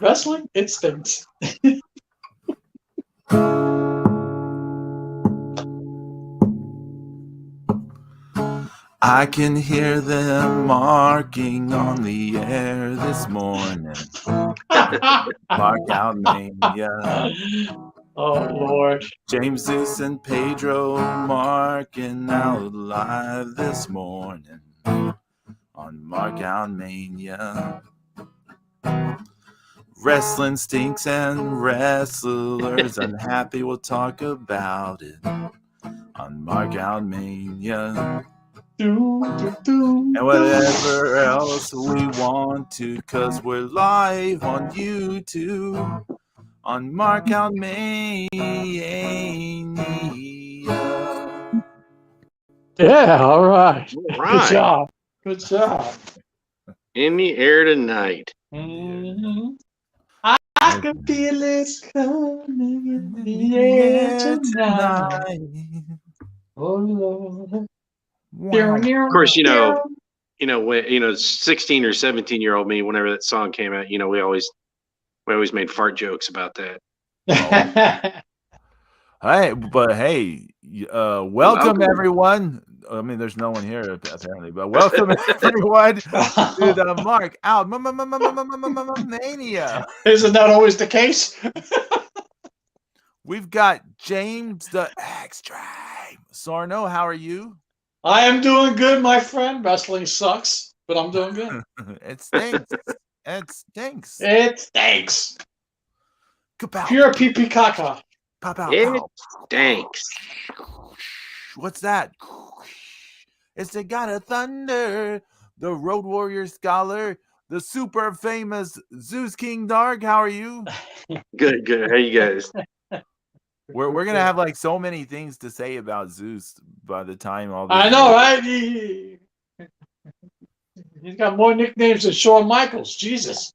Wrestling, it stinks. I can hear them marking on the air this morning. Mark out Mania. Oh Lord. James, Zeus, and Pedro marking out live this morning on Mark Out Mania. Wrestling stinks and wrestlers unhappy. We'll talk about it on Mark Out Mania. And whatever else we want to, cause we're live on YouTube on Mark Out Mania. Yeah, all right. All right. Good job. Good job. In the air tonight. Mm-hmm. I can feel it coming in the air tonight. Oh Lord. Wow. Of course, when 16 or 17-year-old me, whenever that song came out, we always made fart jokes about that. Hey, but hey, welcome everyone. I mean, there's no one here apparently, but welcome everyone to the Mark Out Mania. Isn't that always the case? We've got James the Extreme Sarno. How are you? I am doing good, my friend. Wrestling sucks, but I'm doing good. It stinks. It stinks. It stinks. Kapow. Pure pee-pee caca. It stinks. What's that? It's the God of Thunder, the Road Warrior Scholar, the super famous Zeus King Dark. How are you? Good. How you guys? We're gonna have like so many things to say about Zeus by the time all this. I know, right? He's got more nicknames than Shawn Michaels. Jesus.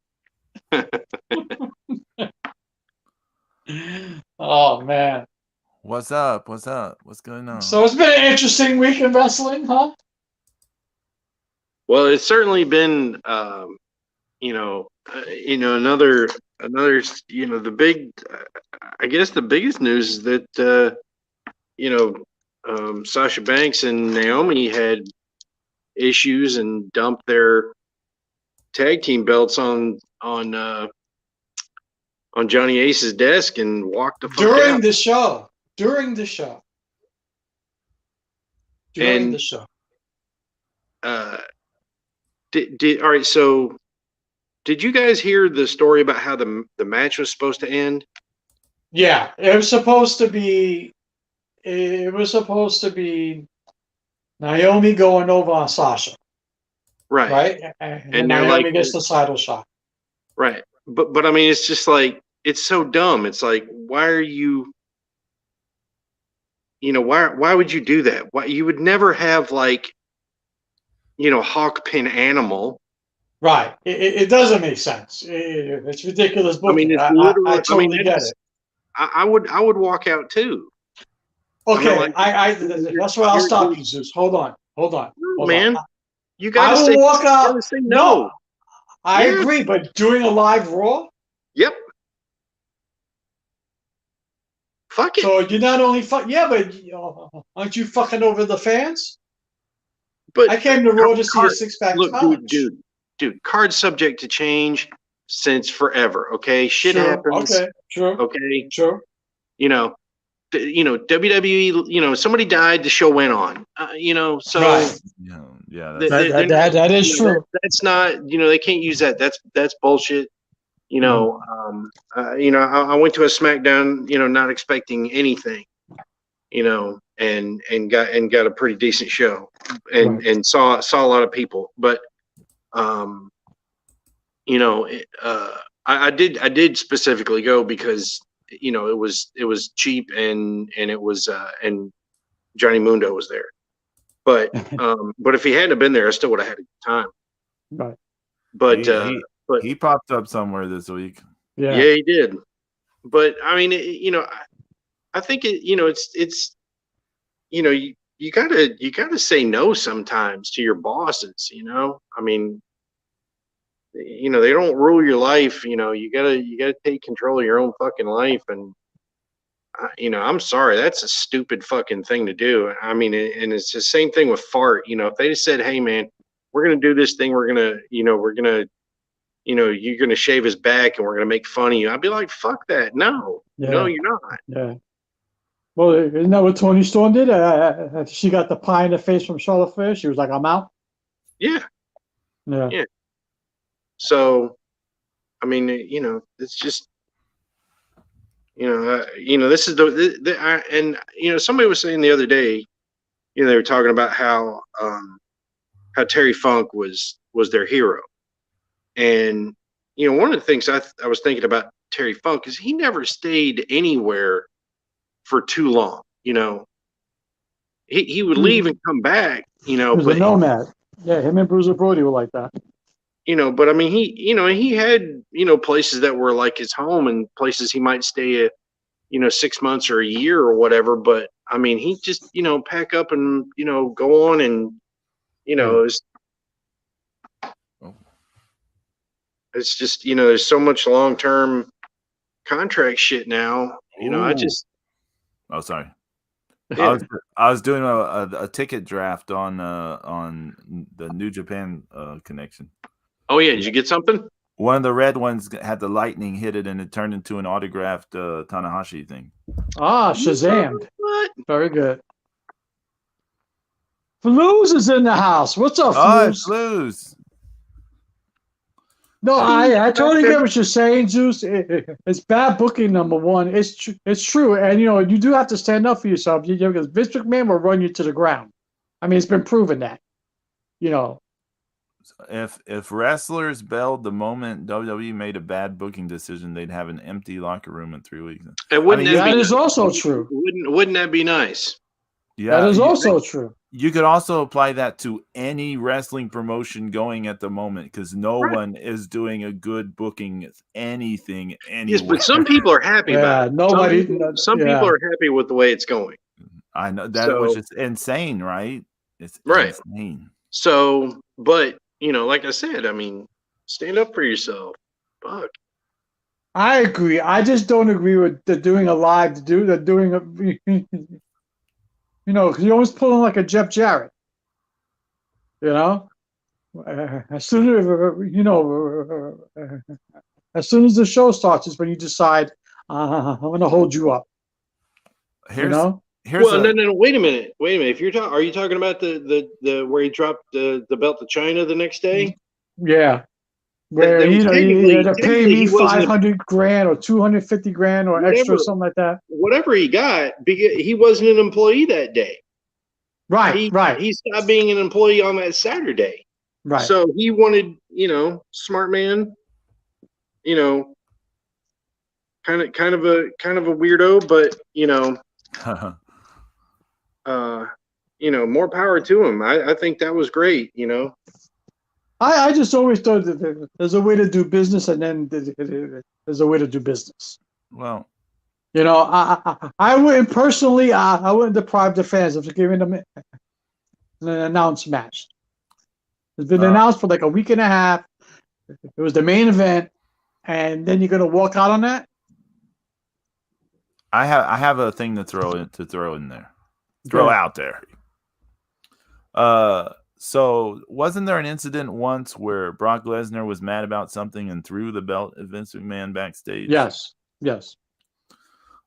Oh man. What's up? What's going on? So it's been an interesting week in wrestling, huh? Well, it's certainly been, another, the big, I guess the biggest news is that, Sasha Banks and Naomi had issues and dumped their tag team belts on Johnny Ace's desk and walked the fuck out. During the show. All right, so did you guys hear the story about how the match was supposed to end? Yeah, it was supposed to be Naomi going over on Sasha. Right? And Naomi gets the title shot. Right. But I mean, it's just like, it's so dumb. It's like, why are you, why would you do that? Why you would never have like, hawk pin animal. Right. It doesn't make sense. It's ridiculous booking. I mean, it's literally, I totally get it. I would walk out too. Okay, that's why I'll stop you, Zeus. Hold on. Man, you gotta say, walk out. You gotta say no. I agree, but doing a live Raw? Yep. Fuck it. So you're not only but aren't you fucking over the fans? But I came to Raw to see a six-pack match. Dude, card's subject to change since forever. Okay, shit happens. Okay, sure. Okay, sure. WWE. Somebody died. The show went on. So right. That is true. That's not. They can't use that. That's bullshit. I went to a SmackDown. Not expecting anything. And got a pretty decent show, and saw a lot of people. But I did specifically go because it was cheap and it was and Johnny Mundo was there. But if he hadn't been there, I still would have had a good time. Right. But he popped up somewhere this week. Yeah, he did. But I mean, I think it's you gotta say no sometimes to your bosses. I mean, you know, they don't rule your life. You know, you gotta take control of your own fucking life. And you know, I'm sorry, that's a stupid fucking thing to do. I mean, and it's the same thing with fart. You know, if they just said, "Hey, man, we're gonna do this thing. We're gonna, you're gonna shave his back, and we're gonna make fun of you," I'd be like, "Fuck that! No, no, you're not." Yeah. Well, isn't that what Tony Storm did? She got the pie in the face from Charlotte Flair. She was like, "I'm out." Yeah. Yeah. Yeah. So, I mean, you know, it's just, this is and you know, somebody was saying the other day, you know, they were talking about how Terry Funk was their hero, and you know, one of the things I was thinking about Terry Funk is he never stayed anywhere for too long. You know, he would leave and come back. You know, he was a nomad. Yeah, him and Bruiser Brody were like that. You know, but I mean, he had, you know, places that were like his home and places he might stay 6 months or a year or whatever. But I mean, he just, you know, pack up and, you know, go on and, you know, it's just, you know, there's so much long-term contract shit now. You know, I just. Oh, sorry. Yeah. I was doing a ticket draft on the New Japan connection. Oh yeah, did you get something? One of the red ones had the lightning hit it, and it turned into an autographed Tanahashi thing. Ah, Shazam! What? Very good. Flooz is in the house. What's up, Flooz? Flooz. No, I totally get what you're saying, Zeus. It's bad booking, number one. It's true, and you know you do have to stand up for yourself. Because Vince McMahon will run you to the ground. I mean, it's been proven that. You know. If wrestlers bailed the moment WWE made a bad booking decision, they'd have an empty locker room in 3 weeks. That is also true. Wouldn't that be nice? Yeah, that is also true. You could also apply that to any wrestling promotion going at the moment, because no one is doing a good booking anything anywhere. Yes, but some people are happy about it. Nobody. Some people are happy with the way it's going. I know that, which is insane, right? It's insane. So, but you know, like I said, I mean, stand up for yourself. Fuck. I agree. I just don't agree with the doing a live. They're doing a. You know, because you're always pulling like a Jeff Jarrett. You know, as soon as as soon as the show starts is when you decide I'm going to hold you up. No, wait a minute. If you're talking, are you talking about the where he dropped the belt to China the next day? Yeah, where he had to pay me $500,000 or $250,000 or extra, something like that. Whatever he got, he wasn't an employee that day. Right. He stopped being an employee on that Saturday. Right. So he wanted, you know, smart man, you know, kind of a weirdo, but you know, you know, more power to him. I think that was great. You know. I just always thought that there's a way to do business, and then there's a way to do business. Well, you know, I wouldn't personally. I wouldn't deprive the fans of giving them an announced match. It's been announced for like a week and a half. It was the main event, and then you're gonna walk out on that. I have a thing to throw in there. Throw out there. So wasn't there an incident once where Brock Lesnar was mad about something and threw the belt at Vince McMahon backstage? Yes.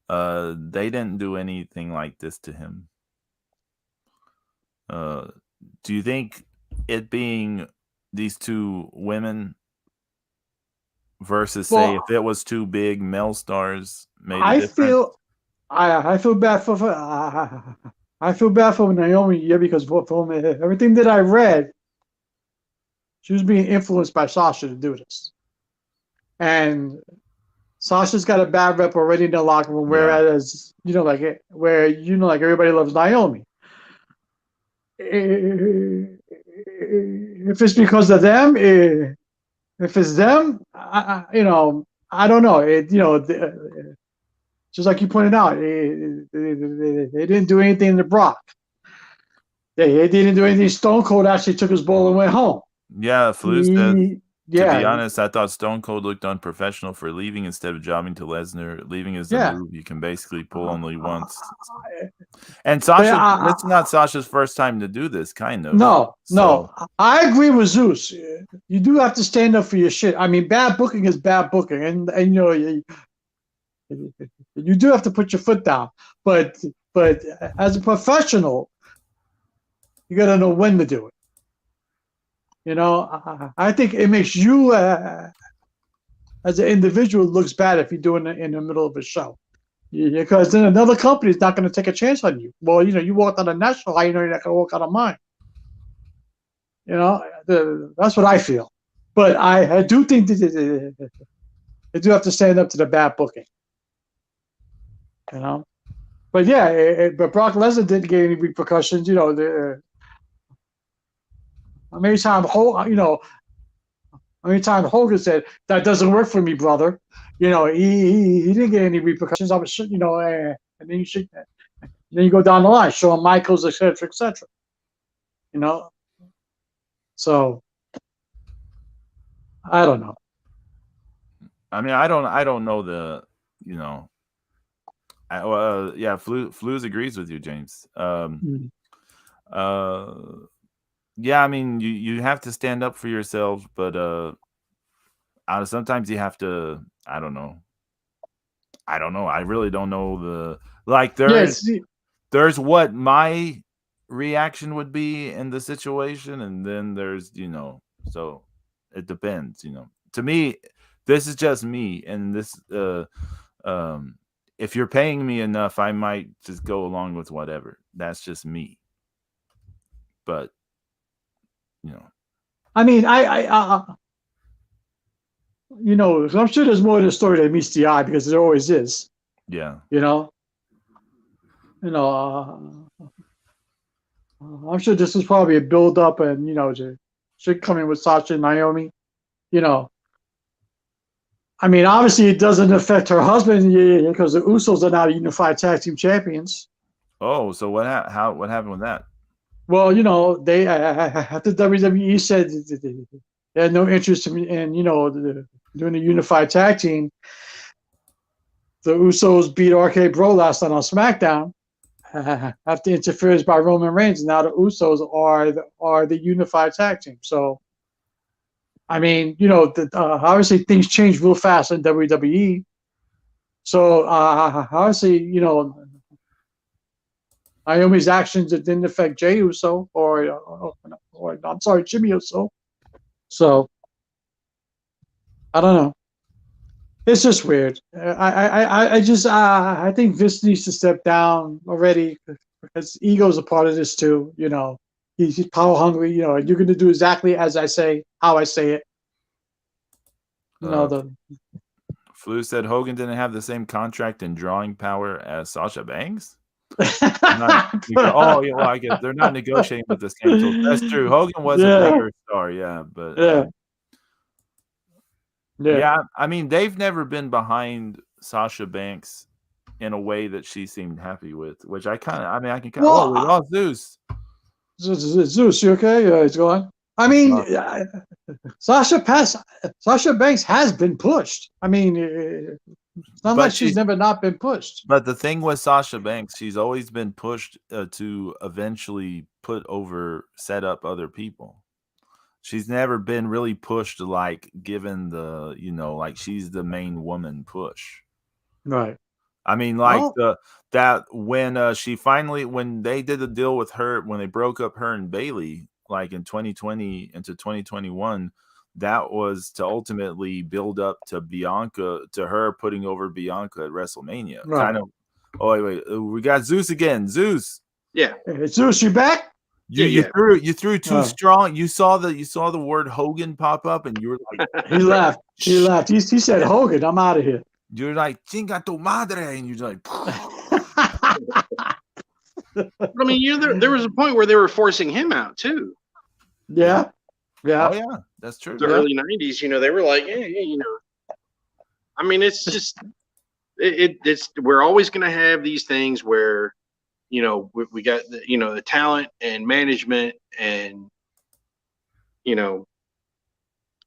They didn't do anything like this to him. Do you think it being these two women versus say if it was two big male stars made a difference? I feel bad for I feel bad for Naomi, because from everything that I read, she was being influenced by Sasha to do this. And Sasha's got a bad rep already in the locker room, whereas, you know, like everybody loves Naomi. If it's because of them, if it's them, you know, I don't know. Just like you pointed out, they didn't do anything to Brock. They didn't do anything. Stone Cold actually took his ball and went home. Yeah, Flooz did. To be Yeah, honest, I thought Stone Cold looked unprofessional for leaving instead of jobbing to Lesnar. Leaving is the yeah. move you can basically pull Uh, only once. uh, And but Sasha, this is not Sasha's first time to do this, kind of. no, So I agree with Zeus. You do have to stand up for your shit. I mean, bad booking is bad booking, and you know you do have to put your foot down. But as a professional, you got to know when to do it. You know, I think it makes you as an individual looks bad if you're doing it in the middle of a show. Because then another company is not going to take a chance on you. Well, you know, you walked on a national high, you know you're not going to walk on a mine. You know, that's what I feel. But I do think that they do have to stand up to the bad booking. You know, but yeah, but Brock Lesnar didn't get any repercussions. You know, how many times Hogan said that doesn't work for me, brother. You know, he didn't get any repercussions. I was, you know, and then you go down the line, Shawn Michaels, etc., etc. You know, so I don't know. I mean, I don't know the, you know, yeah, Flus agrees with you, James. Mm. Yeah, I mean, you have to stand up for yourselves, but sometimes you have to. I don't know. I really don't know the like. There's what my reaction would be in the situation, and then there's so it depends. To me, this is just me, and this if you're paying me enough, I might just go along with whatever. That's just me. But I mean, you know, I'm sure there's more to the story that meets the eye because there always is. yeah. You know, I'm sure this is probably a build up, and you know, shit coming with Sasha and Naomi. You know, I mean, obviously it doesn't affect her husband because the Usos are now unified tag team champions. Oh, so what happened with that? Well, you know, they after WWE said they had no interest in you know doing a unified tag team. The Usos beat RK Bro last night on SmackDown after interference by Roman Reigns. Now the Usos are the unified tag team. So, I mean, you know, obviously things change real fast in WWE. So obviously, you know, Naomi's actions that didn't affect Jey Uso or I'm sorry, Jimmy Uso. So I don't know. It's just weird. I think Vince needs to step down already because ego's a part of this too. You know, he's power hungry. You know, and you're going to do exactly as I say, how I say it. You know Flu said Hogan didn't have the same contract and drawing power as Sasha Banks. Oh, yeah, well, I guess they're not negotiating with the same tools. That's true. Hogan was a bigger star, yeah, but yeah, I mean, they've never been behind Sasha Banks in a way that she seemed happy with, which I can oh, we lost Zeus. Zeus, you okay? Yeah, he's gone. I mean, Sasha Banks has been pushed. I mean, it's not like she's never not been pushed. But the thing with Sasha Banks, she's always been pushed to eventually set up other people. She's never been really pushed like given the, like she's the main woman push. Right. I mean, like that when she finally, when they did the deal with her, when they broke up her and Bayley, like in 2020 into 2021, that was to ultimately build up to her putting over Bianca at WrestleMania. Right. Kind of. Oh wait, we got Zeus again. Zeus. Yeah. Hey, Zeus, you back? You threw too strong. You saw the word Hogan pop up, and you were like, he left. He left. He said, Hogan, I'm out of here. You're like, chinga tu madre, and you're like. I mean, there was a point where they were forcing him out too. Yeah. Oh yeah, that's true. The early '90s, they were like, hey, I mean, it's just it's we're always going to have these things where, we got the talent and management and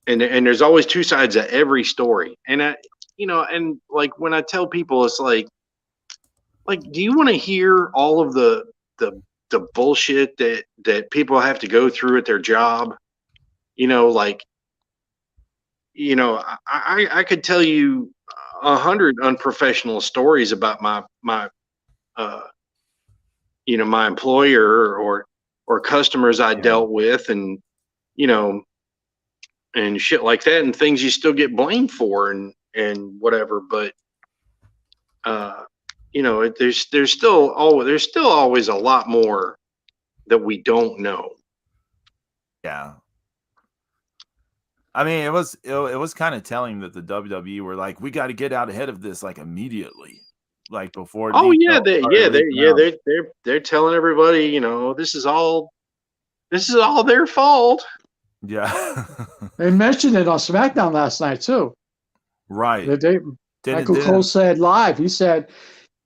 and there's always two sides of every story. And and like when I tell people, it's like, do you want to hear all of the the bullshit that people have to go through at their job? Like, I could tell you 100 unprofessional stories about my uh my employer or customers I dealt with, and you know and shit like that, and things you still get blamed for, and whatever. But uh there's still always a lot more that we don't know. Yeah. I mean, it was kind of telling that the WWE were like, we got to get out ahead of this like immediately, like before Oh yeah, details started leaking out. they're telling everybody, this is all their fault. Yeah. They mentioned it on SmackDown last night too. Right. Michael Cole said live. He said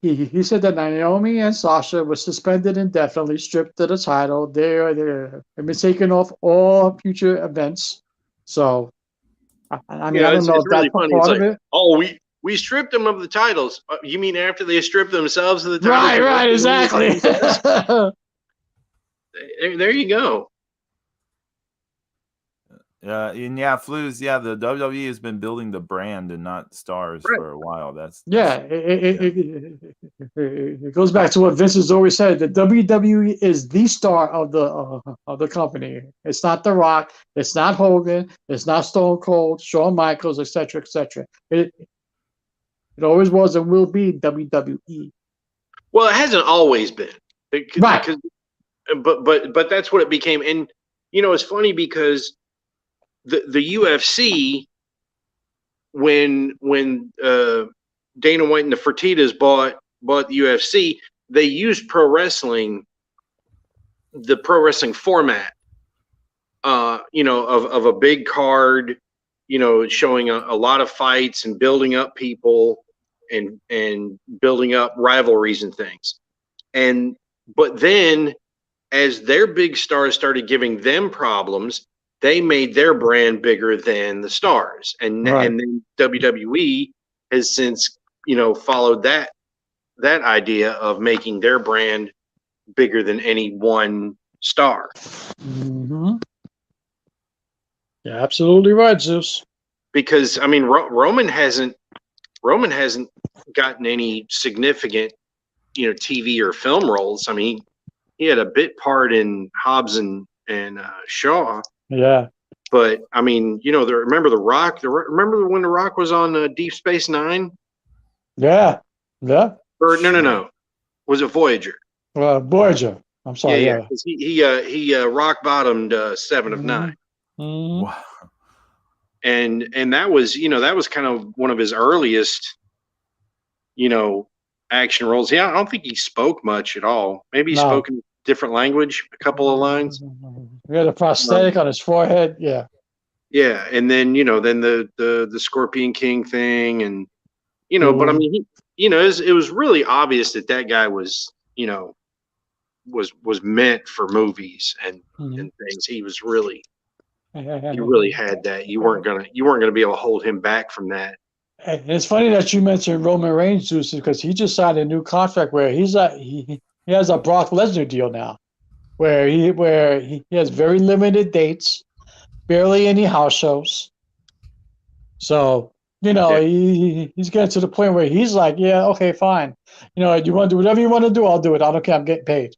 he said that Naomi and Sasha were suspended indefinitely, stripped of the title. They've been taken off all future events. So I mean, I don't know It's if that's really funny. It's part of like, it. oh, we stripped them of the titles. You mean after they stripped themselves of the titles? Right, exactly. There you go. And yeah, Flues. Yeah, the WWE has been building the brand and not stars for a while. That's It goes back to what Vince has always said. The WWE is the star of the company. It's not The Rock. It's not Hogan. It's not Stone Cold, Shawn Michaels, etc., etc. It always was and will be WWE. Well, it hasn't always been, Right. But that's what it became. And it's funny because the UFC, when Dana White and the Fertittas bought the UFC, they used the pro wrestling format, of a big card, showing a lot of fights and building up people and building up rivalries and things. But then as their big stars started giving them problems, they made their brand bigger than the stars. And then WWE has since, followed that idea of making their brand bigger than any one star. Mm-hmm. Yeah, absolutely right, Zeus. Because I mean, Roman hasn't gotten any significant, TV or film roles. I mean, he had a bit part in Hobbs and Shaw. Yeah. But I mean, remember The Rock? Remember when The Rock was on Deep Space Nine? Yeah. Yeah. Or no. Was it Voyager? Voyager. I'm sorry. Yeah. He rock bottomed 7 of 9. Mm-hmm. Wow. And that was kind of one of his earliest, action roles. Yeah, I don't think he spoke much at all. Maybe he spoke in a different language, a couple of lines. He had a prosthetic on his forehead. Yeah. Yeah, and then then the Scorpion King thing, and but I mean, it was really obvious that guy was was meant for movies and things. He really had that. You weren't gonna be able to hold him back from that. And it's funny that you mentioned Roman Reigns, Zeus, because he just signed a new contract where he has a Brock Lesnar deal now, where he has very limited dates, barely any house shows. So he's getting to the point where he's like, yeah, okay, fine. You want to do whatever you want to do, I'll do it. I don't care. I'm getting paid.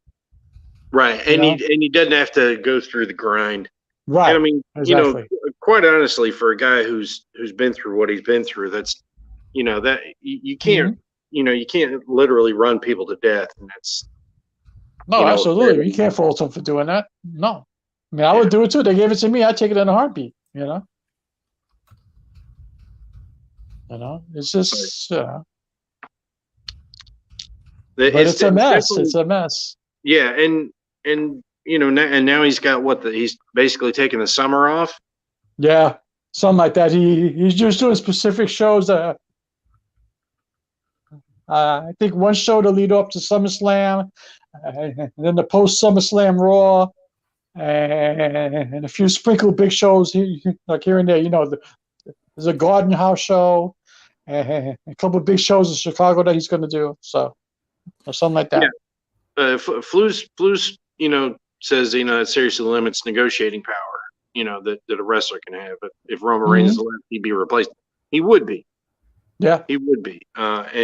Right, and he doesn't have to go through the grind. Right. And I mean, exactly. Quite honestly, for a guy who's been through what he's been through, that's that you can't you can't literally run people to death, and that's absolutely. You can't fault him for doing that. No, I mean I would do it too. They gave it to me. I'd take it in a heartbeat. It's just but it's a mess. It's a mess. Yeah, and now he's got he's basically taking the summer off. Yeah, something like that. He's just doing specific shows. I think one show to lead up to SummerSlam, and then the post SummerSlam Raw, and a few sprinkled big shows like here and there. There's a Garden House show, and a couple of big shows in Chicago that he's going to do. So, or something like that. Flu's says it seriously limits negotiating power. That a wrestler can have. But if Roman Reigns is left, he'd be replaced. He would be. Yeah, he would be. That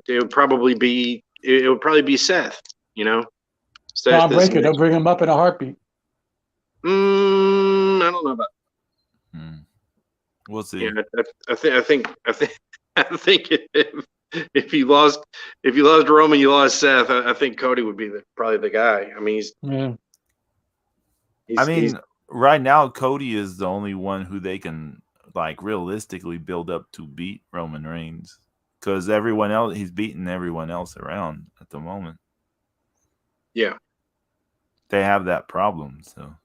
it would probably be. It would probably be Seth. Tom Breaker. They'll bring him up in a heartbeat. I don't know about. We'll see. Yeah, I think if you lost Roman, you lost Seth. I think Cody would be probably the guy. I mean, right now Cody is the only one who they can realistically build up to beat Roman Reigns, because everyone else, he's beaten everyone else around at the moment. Yeah, they have that problem. So,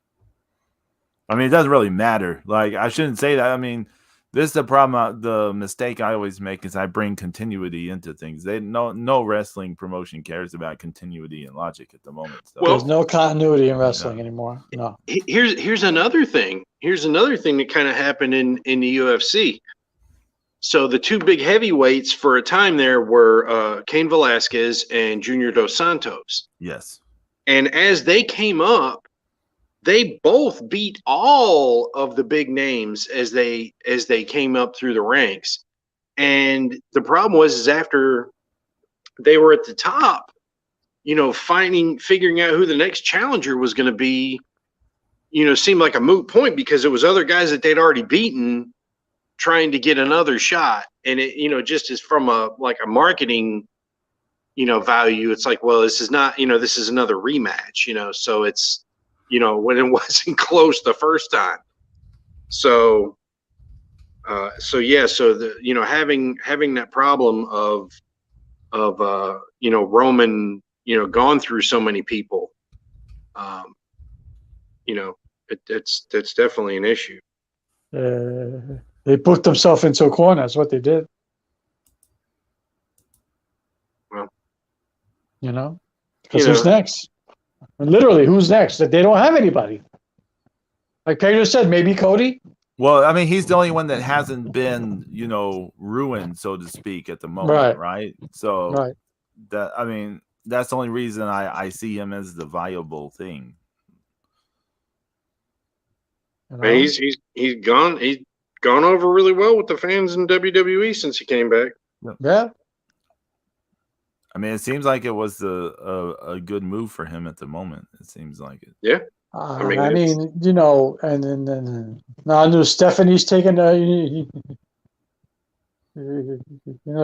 it doesn't really matter. I shouldn't say that. This is the problem. The mistake I always make is I bring continuity into things. No wrestling promotion cares about continuity and logic at the moment. So. There's no continuity in wrestling anymore. No. Here's another thing. Here's another thing that kind of happened in the UFC. So the two big heavyweights for a time there were Cain Velasquez and Junior Dos Santos. Yes. And as they came up, they both beat all of the big names as they came up through the ranks. And the problem was after they were at the top, figuring out who the next challenger was going to be, seemed like a moot point, because it was other guys that they'd already beaten trying to get another shot. And it, just as from a marketing, value, it's like, well, this is not, this is another rematch, so it's, when it wasn't close the first time. So having that problem of Roman, gone through so many people, that's definitely an issue. They put themselves into a corner. That's what they did. Well, because who's next? Literally, who's next? They don't have anybody. Like Pedro said, maybe Cody. Well, he's the only one that hasn't been, ruined, so to speak, at the moment, right? So, that's the only reason I see him as the viable thing. He's gone over really well with the fans in WWE since he came back. Yeah. It seems like it was a good move for him at the moment. It seems like it. Yeah. And then now I know Stephanie's taking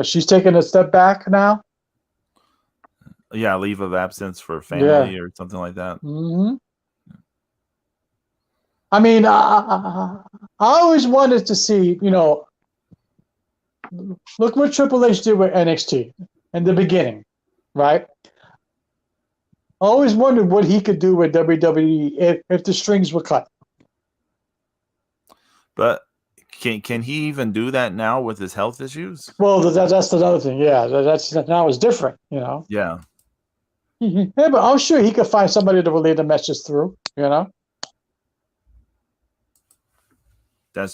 she's taking a step back now. Yeah, leave of absence for family or something like that. Mm-hmm. I always wanted to see, look what Triple H did with NXT in the beginning, right? I always wondered what he could do with WWE if the strings were cut. But can he even do that now with his health issues? Well, that's another thing. Yeah, that's now it's different, Yeah. Yeah, but I'm sure he could find somebody to relay the message through, That's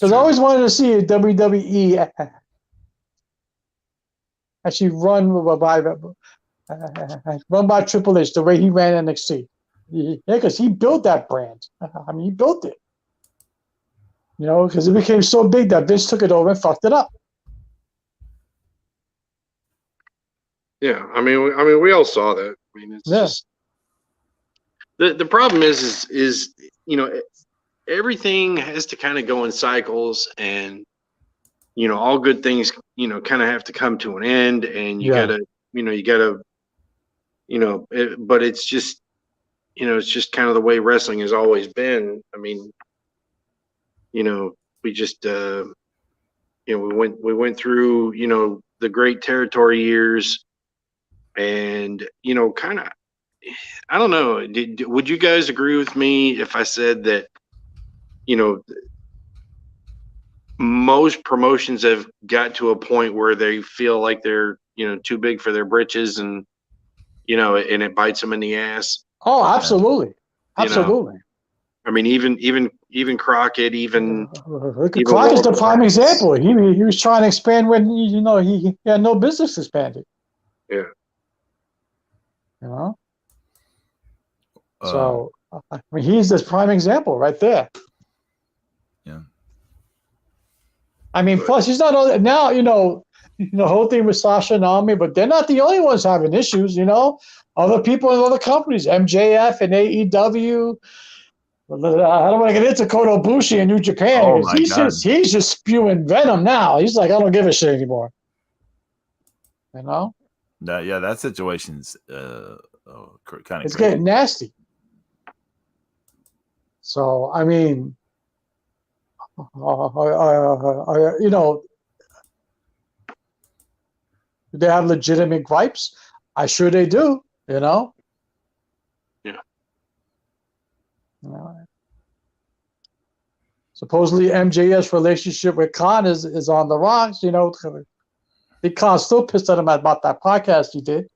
because I always wanted to see WWE actually run by Triple H the way he ran NXT. Yeah, because he built that brand. He built it. Because it became so big that Vince took it over and fucked it up. Yeah, we all saw that. It's just the problem is everything has to kind of go in cycles, and all good things kind of have to come to an end, and you gotta but it's just it's just kind of the way wrestling has always been. We just we went through the great territory years, and kind of, I don't know, would you guys agree with me if I said that most promotions have got to a point where they feel like they're too big for their britches, and and it bites them in the ass? Oh, absolutely. Absolutely. I mean, even Crockett, even Crockett's the prime example. He was trying to expand when he had no business expanding. Yeah. So I mean, he's this prime example right there. Yeah. I mean, plus he's not only now. The whole thing with Sasha and Naomi, but they're not the only ones having issues. Other people in other companies, MJF and AEW. I don't want to get into Kota Ibushi in New Japan. Oh my God. He's just spewing venom now. He's like, I don't give a shit anymore. That situation's kind of it's getting nasty. So I mean, do they have legitimate gripes? I'm sure they do. Yeah. Supposedly MJF's relationship with Khan is on the rocks. Big Khan's still pissed at him about that podcast he did.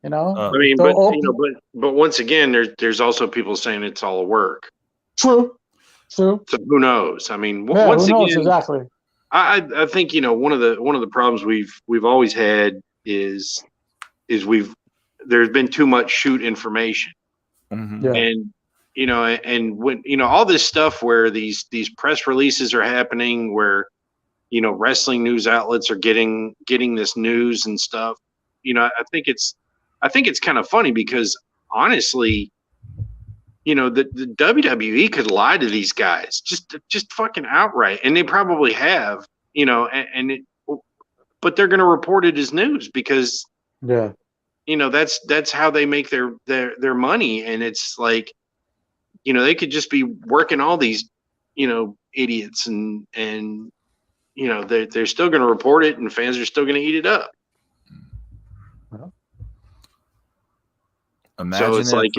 I mean, but once again, there's also people saying it's all a work. True. So who knows? I mean, once again, exactly. I think one of the problems we've always had is there's been too much shoot information, and and when all this stuff where these press releases are happening, where wrestling news outlets are getting this news and stuff. I think it's kind of funny because honestly, the WWE could lie to these guys just fucking outright, and they probably have, but they're going to report it as news because that's how they make their money, and it's like they could just be working all these idiots and they're still going to report it, and fans are still going to eat it up. Imagine so it's like,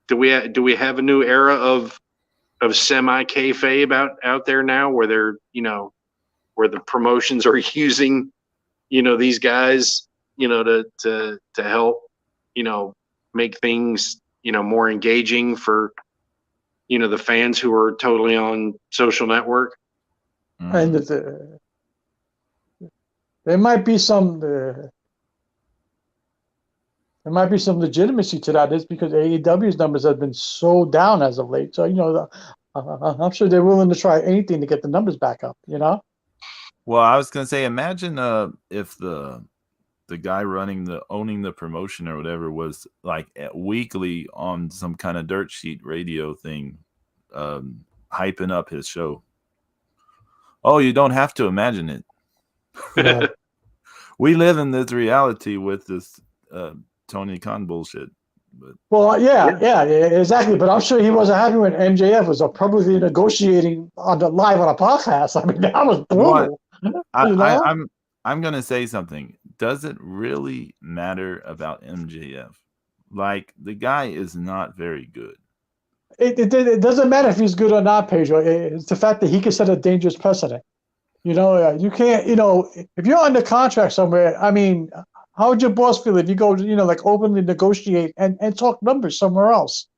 do we have a new era of semi kayfabe out there now, where they're where the promotions are using these guys to help make things more engaging for the fans who are totally on social network. And there might be some legitimacy to that. Is because AEW's numbers have been so down as of late. So I'm sure they're willing to try anything to get the numbers back up. Well, I was gonna say, imagine if the guy owning the promotion or whatever was like weekly on some kind of dirt sheet radio thing, hyping up his show. Oh, you don't have to imagine it. Yeah. We live in this reality with this Tony Khan bullshit. But well, yeah, exactly. But I'm sure he wasn't happy when MJF was publicly negotiating live on a podcast. I mean, that was brutal. I'm gonna say something. Does it really matter about MJF? Like, the guy is not very good. It doesn't matter if he's good or not, Pedro. It's the fact that he can set a dangerous precedent. You can't. If you're under contract somewhere, I mean, how would your boss feel if you go, like openly negotiate and talk numbers somewhere else?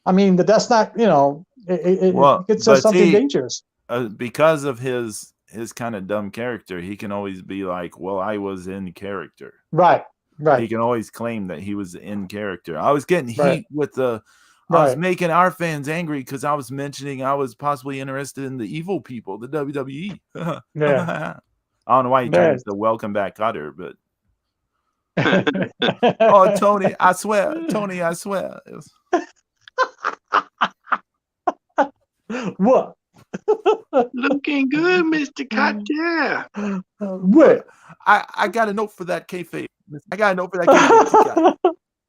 I mean, that's not, it could say something dangerous. Because of his kind of dumb character, he can always be like, well, I was in character. Right. He can always claim that he was in character. I was getting heat with I was making our fans angry because I was mentioning I was possibly interested in the evil people, the WWE. Yeah. I don't know why he turned the welcome back Cutter, but oh, Tony, I swear. What? Looking good, Mr. Cutter. What? I got a note for that kayfabe. I got a note for that kayfabe.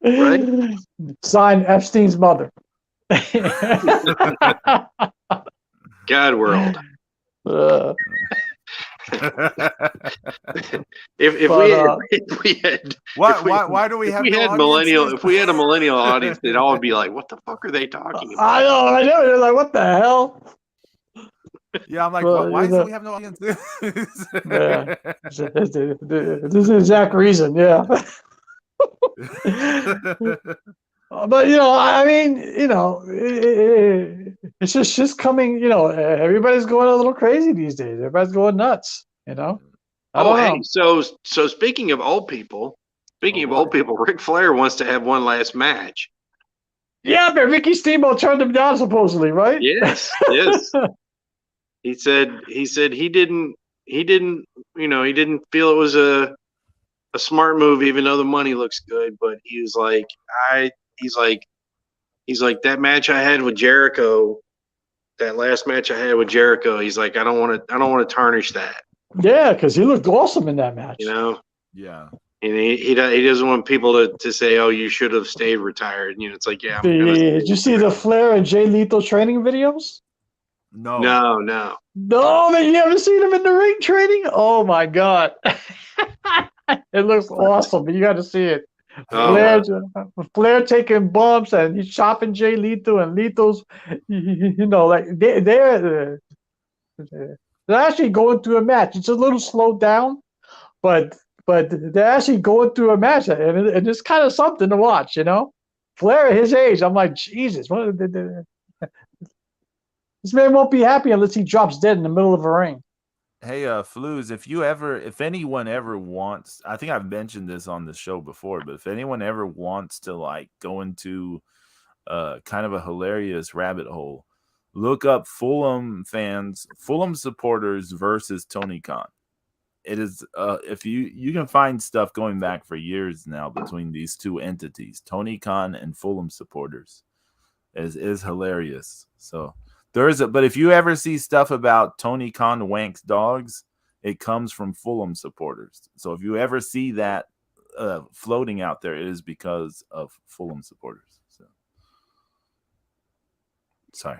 Right? Sign Epstein's mother. God world. If we had why do we have if we had a millennial audience, they'd all be like, what the fuck are they talking about? I know. They're like, what the hell? Yeah, I'm like, why do we have no audience? Yeah. This is the exact reason, yeah. But I mean, it's just coming. Everybody's going a little crazy these days. Everybody's going nuts. I Oh, don't hey, know. so speaking Oh of boy. old people, Ric Flair wants to have one last match. Yeah, but Ricky Steamboat turned him down supposedly, right? Yes, yes. He said he didn't feel it was a smart move, even though the money looks good. But he was like, I he's like that match I had with Jericho, that last match I had with Jericho. He's like, I don't want to tarnish that, Yeah, because he looked awesome in that you match. know. Yeah. And he doesn't want people to say, oh, you should have stayed retired. It's like, yeah, I'm gonna stay Did you see the retired. Flair and Jay Lethal training videos? No. No, no. No, man, you haven't seen him in the ring training? Oh my god. It looks awesome. You got to see it. Oh, Flair, Flair taking bumps and he's chopping Jay Lethal and Lethal's, like they're actually going through a match. It's a little slowed down, but they're actually going through a match, and it's kind of something to watch. Flair at his age, I'm like, Jesus, this man won't be happy unless he drops dead in the middle of a ring. Hey, Flus, if anyone ever wants, I think I've mentioned this on the show before, but if anyone ever wants to like go into kind of a hilarious rabbit hole, look up Fulham supporters versus Tony Khan. It is if you can find stuff going back for years now between these two entities, Tony Khan and Fulham supporters, is hilarious. So but if you ever see stuff about Tony Khan wanks dogs, it comes from Fulham supporters. So if you ever see that floating out there, it is because of Fulham supporters. So sorry.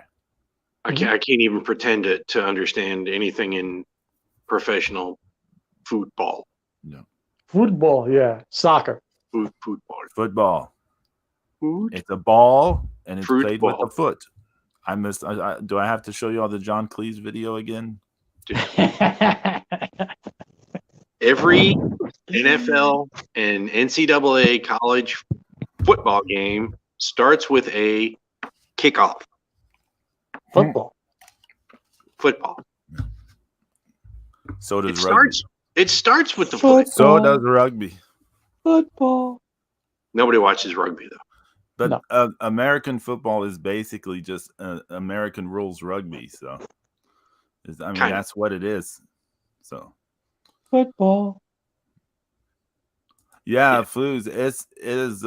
I can't even pretend to understand anything in professional football. No. Football, yeah, soccer. Football. Football. Food? It's a ball and it's Fruit played ball. with the foot. Do I have to show you all the John Cleese video again? Every NFL and NCAA college football game starts with a kickoff. Football. Football. So does It rugby. starts with the foot. So does rugby. Football. Nobody watches rugby though. But No. American football is basically just American rules rugby. So, that's what it is. So, Football. yeah, Flus. It is.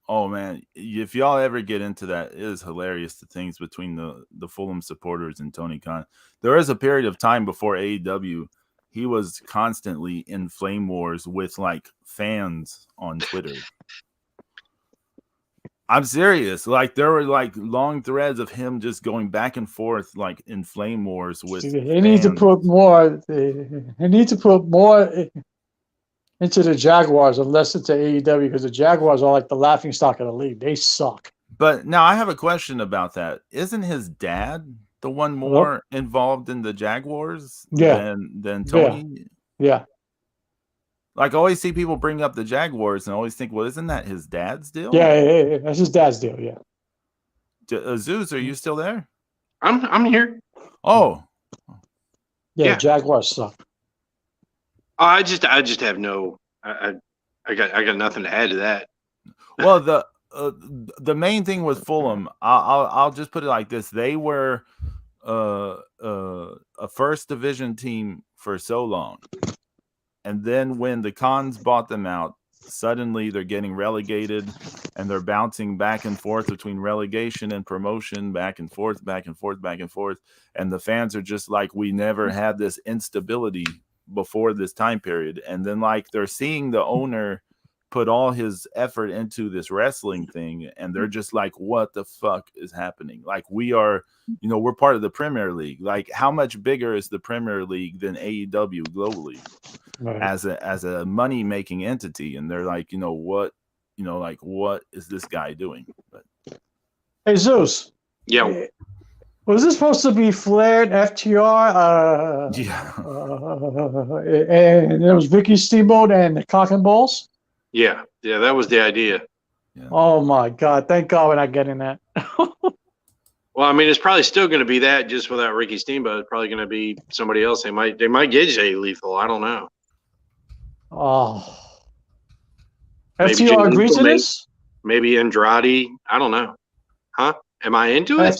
Oh man, if y'all ever get into that, it is hilarious. The things between the Fulham supporters and Tony Khan. There is a period of time before AEW, he was constantly in flame wars with like fans on Twitter. I'm serious. Like there were like long threads of him just going back and forth, like in flame wars with. He needs to put more. He needs to put more into the Jaguars and less into AEW, because the Jaguars are like the laughing stock of the league. They suck. But now I have a question about that. Isn't his dad the one more involved in the Jaguars than Tony? Yeah. Like I always see people bring up the Jaguars and I always think, well, isn't that his dad's deal? Yeah, that's his dad's deal. Yeah. Zeus, are you still there? I'm here. Oh. Yeah. Jaguars suck. I just have no. I got nothing to add to that. Well, the main thing with Fulham, I'll just put it like this: they were a first division team for so long, and then when the Khans bought them out, suddenly they're getting relegated, and they're bouncing back and forth between relegation and promotion, back and forth, back and forth, back and forth, and the fans are just like, we never had this instability before this time period. And then like they're seeing the owner put all his effort into this wrestling thing, and they're just like, what the fuck is happening? Like we are, we're part of the Premier League. Like how much bigger is the Premier League than AEW globally as a money making entity? And they're like, what is this guy doing? But hey Zeus. Yeah. Was this supposed to be Flair and FTR? And it was Vicky Steamboat and the Cock and Balls? Yeah, that was the idea. Yeah. Oh my God! Thank God we're not getting that. Well, I mean, it's probably still going to be that just without Ricky Steamboat. It's probably going to be somebody else. They might get Jay Lethal. I don't know. Oh, Maybe Jay FTR agrees Lethal. to this. Maybe Andrade. I don't know. Huh? Am I into it?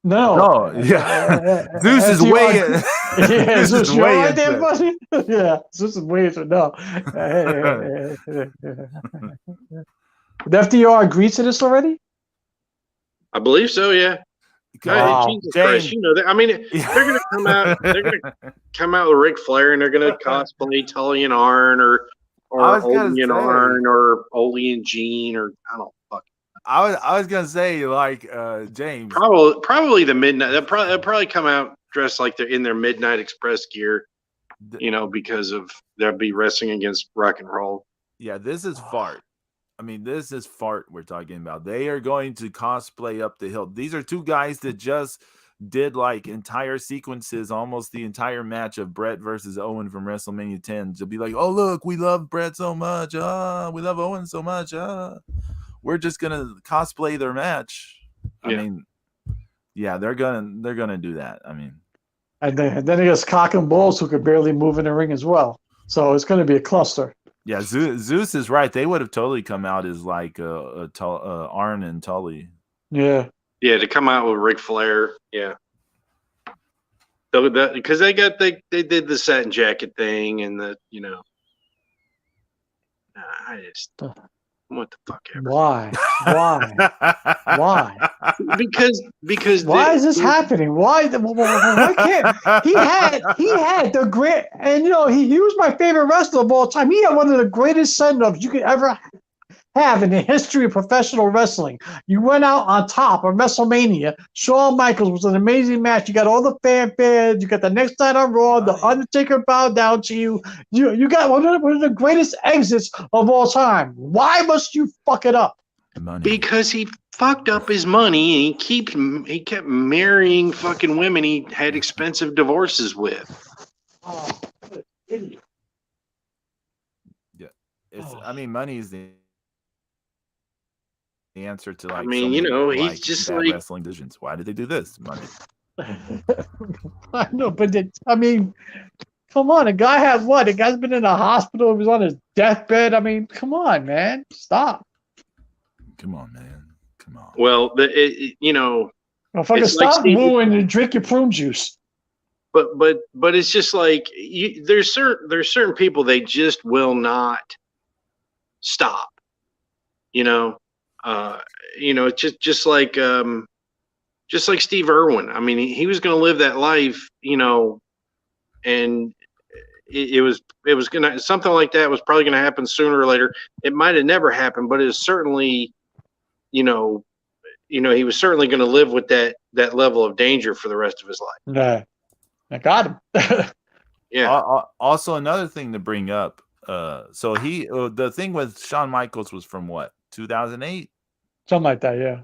No, No, yeah. Zeus is way. FTR. Yeah, Zeus is Zeus, you all way right there, into buddy? Yeah, Zeus is way into no. Did FTR agree to this already? I believe so. Yeah. Wow. Jesus Christ! James. You know that. I mean, they're going to come out. They're going to come out with Ric Flair, and they're going to cosplay Tully and Arn, or I was gonna Oldie and say. Arn, or Oldie and Gene, or I don't fuck. I was gonna say like James. Probably the midnight. They'll probably come out dressed like they're in their Midnight Express gear. Because of they'll be wrestling against Rock and Roll. Yeah, this is fart. I mean, this is fart we're talking about. They are going to cosplay up the hill. These are two guys that just did like entire sequences, almost the entire match of Brett versus Owen from WrestleMania 10 to be like, oh, look, we love Brett so much. We love Owen so much. We're just going to cosplay their match. I mean, yeah, they're gonna do that. I mean, and then he has cock and balls who could barely move in the ring as well. So it's going to be a cluster. Yeah, Zeus is right. They would have totally come out as like Arn and Tully. Yeah. Yeah, to come out with Ric Flair. Yeah. So because they did the satin jacket thing and I just what the fuck ever. Why? Because why is this happening? Why can't he had the great, and he was my favorite wrestler of all time. He had one of the greatest send-offs you could ever have in the history of professional wrestling. You went out on top of WrestleMania. Shawn Michaels was an amazing match. You got all the fanfare. You got the next night on Raw. The Undertaker bowed down to you. You got one of the greatest exits of all time. Why must you fuck it up? Money. Because he fucked up his money and he kept marrying fucking women he had expensive divorces with. Oh, idiot. Yeah, I mean, money is the answer to like. I mean, he's just like wrestling decisions. Why did they do this? Money. I know, but come on. The guy had what? The guy's been in the hospital. He was on his deathbed. I mean, come on, man. Stop. Come on, man. Come on. Well, fucking stop mooing and drink your prune juice. But it's just like there's certain people they just will not stop. Just like Steve Irwin. I mean, he was going to live that life, and it was gonna, something like that was probably going to happen sooner or later. It might have never happened, but it was certainly, he was certainly going to live with that level of danger for the rest of his life. Yeah, I got him. Yeah. Also, another thing to bring up. So the thing with Shawn Michaels was from what, 2008? Something like that, yeah.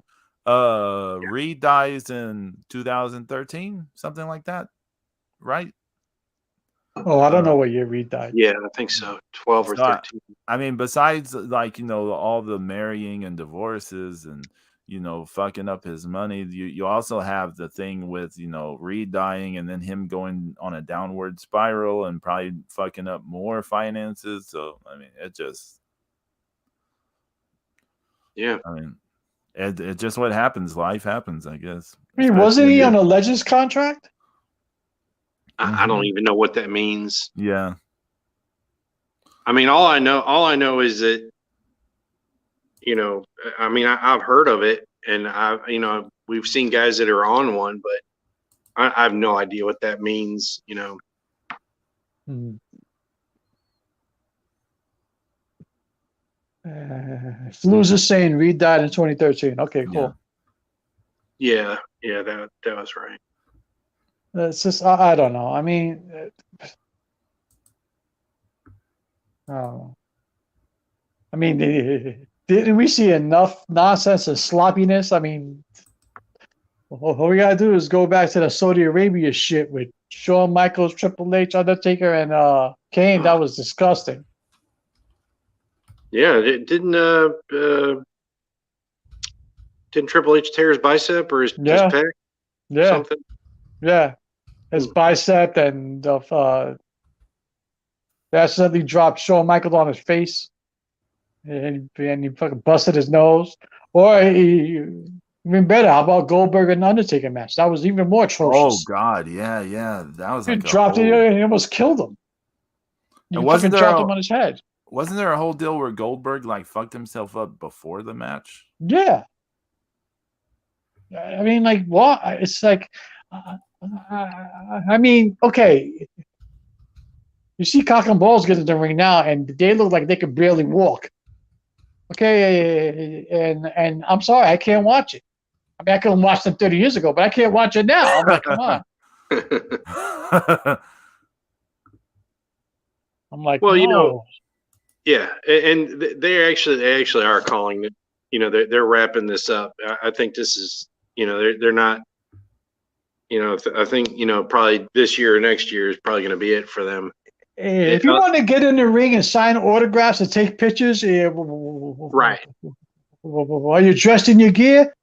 Reed dies in 2013, something like that, right? Oh, I don't know what year Reed died. Yeah, I think so. 12 or 13. I mean, besides like all the marrying and divorces and fucking up his money, you also have the thing with Reed dying and then him going on a downward spiral and probably fucking up more finances. So I mean, it just I mean, it just what happens. Life happens, I guess. I mean, wasn't he on a Legends contract? I don't even know what that means. Yeah. I mean, all I know is that, I mean, I've heard of it and we've seen guys that are on one, but I have no idea what that means, Flu's is saying Reed died in 2013. Okay, cool. Yeah, that was right. It's just I don't know. I mean, didn't we see enough nonsense and sloppiness? I mean, all we gotta do is go back to the Saudi Arabia shit with Shawn Michaels, Triple H, Undertaker, and Kane. That was disgusting. Yeah, it didn't. didn't Triple H tear his bicep or his Yeah. pec? Yeah. Something. Yeah. His bicep and they accidentally dropped Shawn Michaels on his face, and he fucking busted his nose. Or even better, how about Goldberg and Undertaker match? That was even more Oh atrocious. God, yeah. That was He like a dropped it, whole. and he almost killed him. And You fucking dropped him on his head. wasn't there a whole deal where Goldberg like fucked himself up before the match? Yeah. I mean, like, what? It's like, I mean, okay. You see cock and balls get in the ring now, and they look like they could barely walk. Okay, and I'm sorry, I can't watch it. I mean, I couldn't watch them 30 years ago, but I can't watch it now. I'm like, come on. I'm like, well, no. Yeah, and they actually are calling it. They're wrapping this up. I think this is. They're not. I think probably this year or next year is probably going to be it for them. If you want to get in the ring and sign autographs and take pictures, right? Are you dressed in your gear?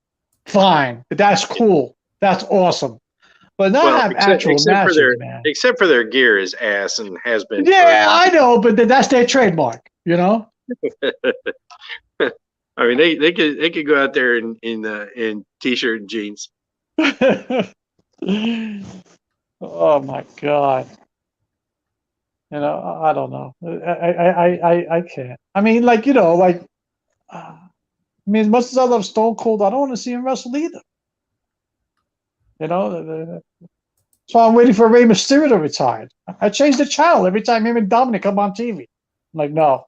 Fine, but that's cool. That's awesome. But not have actual matches, man. Except for their gear is ass and has been. Yeah, I know, but that's their trademark, I mean, they could go out there in t-shirt and jeans. Oh my God. I don't know. I can't. I mean, like, I mean, as much as I love Stone Cold, I don't want to see him wrestle either. So I'm waiting for Rey Mysterio to retire. I change the channel every time him and Dominic come on TV. I'm like, no.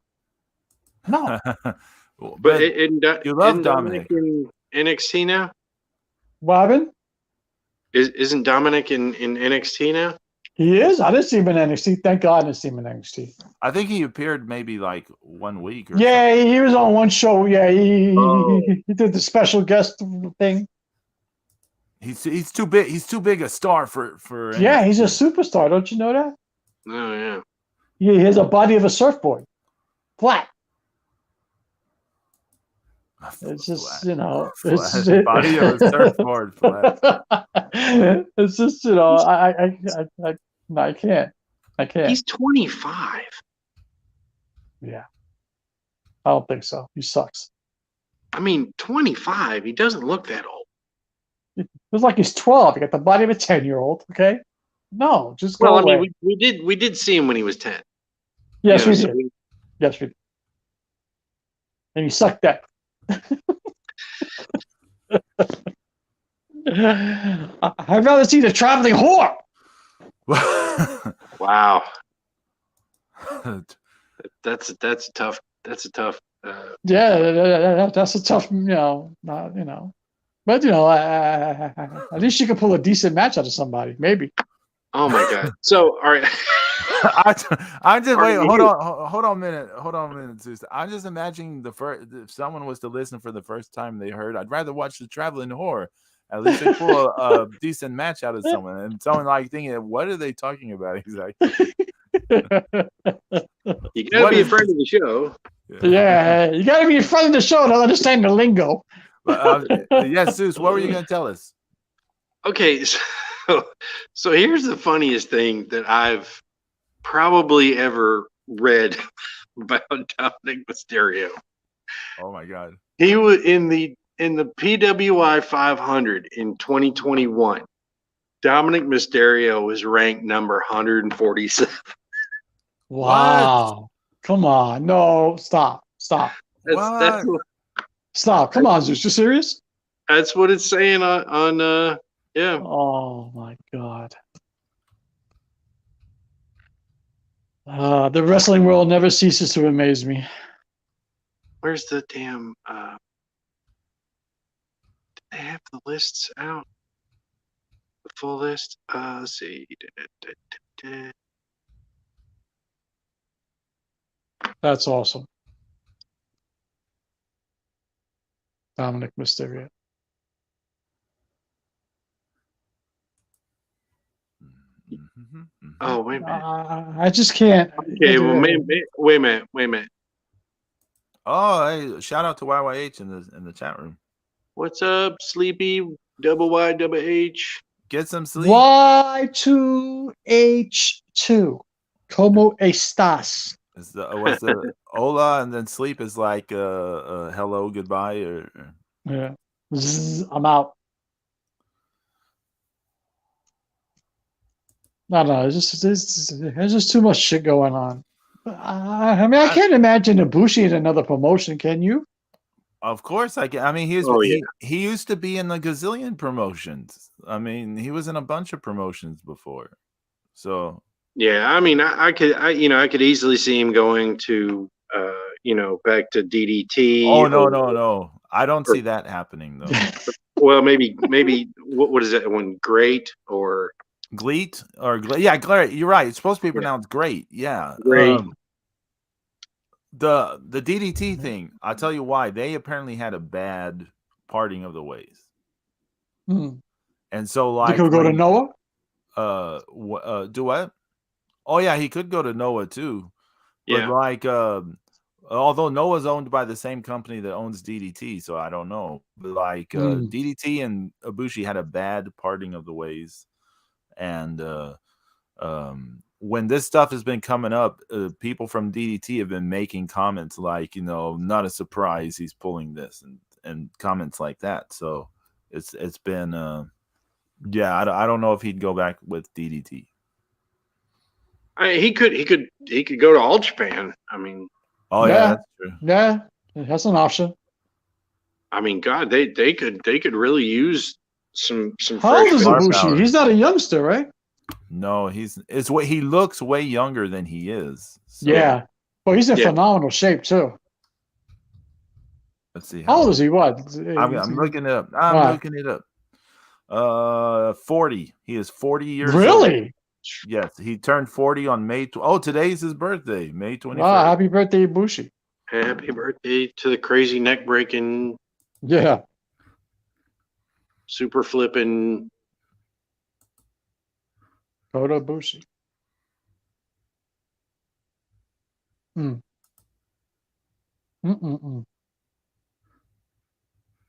but you love Dominic in NXT now? Robin? Isn't Dominic in NXT now? He is. I didn't see him in NXT. Thank God I didn't see him in NXT. I think he appeared maybe like 1 week. Or yeah, something. He was on one show. Yeah, he did the special guest thing. He's too big. He's too big a star for. Yeah, he's a superstar. Don't you know that? Oh yeah. He has a body of a surfboard, flat. It's just flat. Body of a surfboard flat. It's just I can't. He's 25. Yeah, I don't think so. He sucks. I mean, 25. He doesn't look that old. It's like he's 12. He got the body of a 10-year-old. Okay, no, just go away. I mean, we did see him when he was 10. Yes, we did. Yes, we did. And he sucked that. I'd rather see the traveling whore. Wow. That's a tough. Yeah, that's a tough. But at least you can pull a decent match out of somebody, maybe. Oh my God! So all right. I'm just wait. Hold on a minute, Zeus. I'm just imagining if someone was to listen for the first time they heard, I'd rather watch the traveling whore. At least they pull a decent match out of someone, and someone like thinking, what are they talking about exactly? You gotta be a friend of the show. Yeah, you gotta be a friend of the show to understand the lingo. Yes, Zeus. What were you gonna tell us? Okay, so here's the funniest thing that I've probably ever read about Dominic Mysterio. Oh my God! He was in the PWI 500 in 2021. Dominic Mysterio was ranked number 147. Wow! Come on, no, stop! Stop! Come on, Zeus, you serious? That's what it's saying on yeah. Oh my God! The wrestling world never ceases to amaze me. Where's the damn? Do they have the lists out? The full list. Let's see. That's awesome. Dominic Mysterio. Oh, wait a minute. I just can't. Okay, well, wait a minute. Oh, hey, shout out to YYH in the chat room. What's up, Sleepy? Double Y, double H. Get some sleep. Y2H2. Como estas? What's the hola and then sleep is like hello, goodbye, or Yeah. I'm out. No. There's just too much shit going on. I mean, I can't imagine Ibushi in another promotion. Can you? of course I can. I mean, he used to be in a gazillion promotions. I mean, he was in a bunch of promotions before. So Yeah, I mean, I could easily see him going to, back to DDT. oh no. I don't see that happening though. Well, maybe what is that one? Great or Gleet or yeah, Gleet. You're right. It's supposed to be pronounced great. Yeah. Great. The DDT thing, I'll tell you why. They apparently had a bad parting of the ways. Hmm. And so He like could go to Noah. Do what? Oh yeah, he could go to Noah too. But Yeah. like although Noah's owned by the same company that owns DDT, so I don't know. But like DDT and Ibushi had a bad parting of the ways. And when this stuff has been coming up, people from DDT have been making comments like, not a surprise he's pulling this and comments like that. So it's been I don't know if he'd go back with DDT. He could go to All Japan. I mean, yeah, that's true. Yeah, that's an option. I mean, God, they could really use some How old fresh is Star Ibushi? power. He's not a youngster, right? No, he looks way younger than he is. So Yeah. Well, he's in phenomenal shape too. let's see. How old is he? What? I'm looking it up. I'm looking it up. 40. He is 40 years old. Really? Yes, he turned 40 on May. Today's his birthday, May 21st. Wow, happy birthday, Ibushi. Happy birthday to the crazy neck breaking, Yeah. super flipping Kota Ibushi.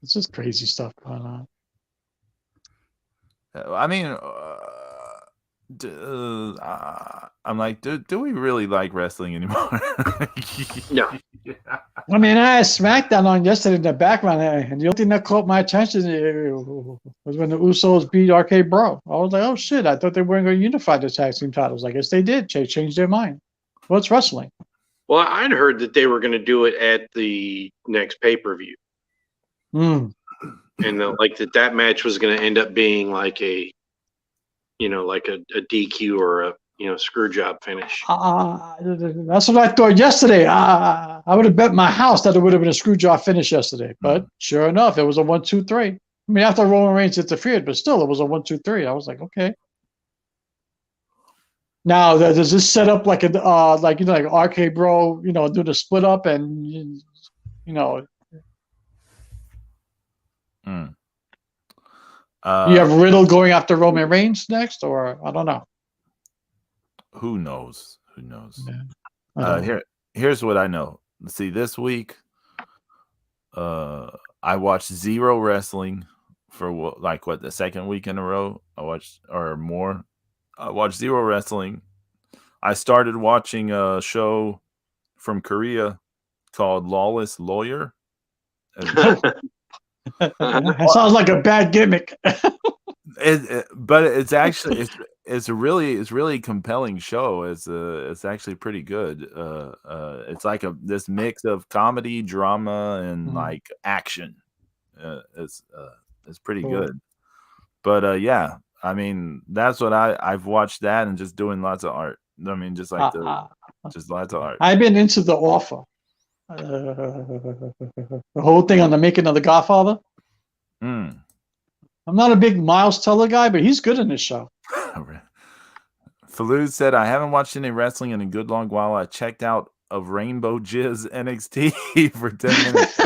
It's just crazy stuff going on. I mean, I'm like, do we really like wrestling anymore? No. I mean, I had SmackDown on yesterday in the background, and the only thing that caught my attention was when the Usos beat RK Bro. I was like, oh shit, I thought they weren't going to unify the tag team titles. I guess they did. They changed their mind. Well, it's wrestling. Well, I'd heard that they were going to do it at the next pay-per-view. And that match was going to end up being like a DQ or a screw job finish. That's what I thought yesterday. I would have bet my house that it would have been a screw job finish yesterday. But sure enough, it was a 1-2-3. I mean, after Roman Reigns interfered, but still, it was a 1-2-3. I was like, okay. Now, does this set up like like RK Bro, do the split up and you have Riddle going after Roman Reigns next, or I don't know. Who knows? Yeah. Here's what I know. Let's see. This week, I watched zero wrestling for the second week in a row. I watched or more. I watched zero wrestling. I started watching a show from Korea called Lawless Lawyer. That sounds like a bad gimmick. But it's actually it's a really compelling show. It's actually pretty good. It's like this mix of comedy, drama, and like action. It's pretty good. But yeah, I mean that's what I've watched that and just doing lots of art. I mean just like just lots of art. I've been into The Offer. The whole thing on the making of The Godfather. I'm not a big Miles Teller guy, but he's good in this show. Falud said, I haven't watched any wrestling in a good long while. I checked out of Rainbow Jizz NXT for 10 minutes.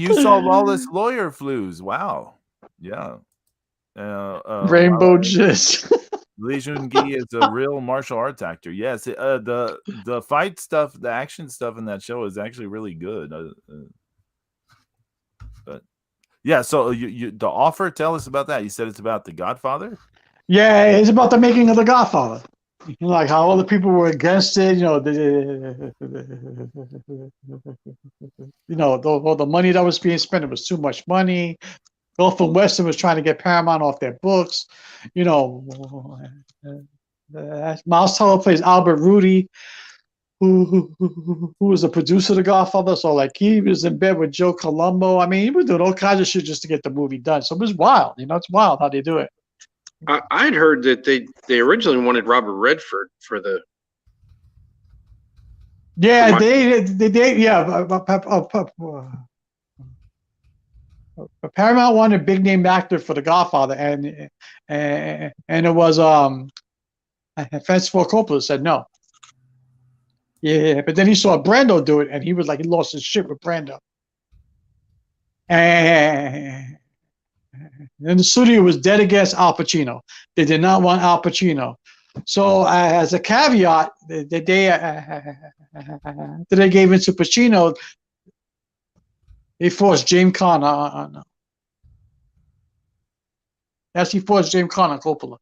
You saw Lawless Lawyer, Flus. Wow. Yeah. Rainbow Jizz. Lee Jun-gi is a real martial arts actor. Yes, the fight stuff, the action stuff in that show is actually really good. But yeah, so you the offer. Tell us about that. You said it's about The Godfather. Yeah, it's about the making of The Godfather. Like how all the people were against it, all the money that was being spent, it was too much money. Gulf and Western was trying to get Paramount off their books. Miles Teller plays Albert Rudy, who was the producer of The Godfather. So like he was in bed with Joe Colombo. I mean, he was doing all kinds of shit just to get the movie done. So it was wild. It's wild how they do it. I'd heard that they originally wanted Robert Redford for the. Yeah, Paramount wanted a big name actor for The Godfather, and it was Francis Ford Coppola said no. Yeah, but then he saw Brando do it, and he was like, he lost his shit with Brando. And the studio was dead against Al Pacino. They did not want Al Pacino. So as a caveat, they gave in to Pacino, they forced James Caan on. He forced James Caan on Coppola.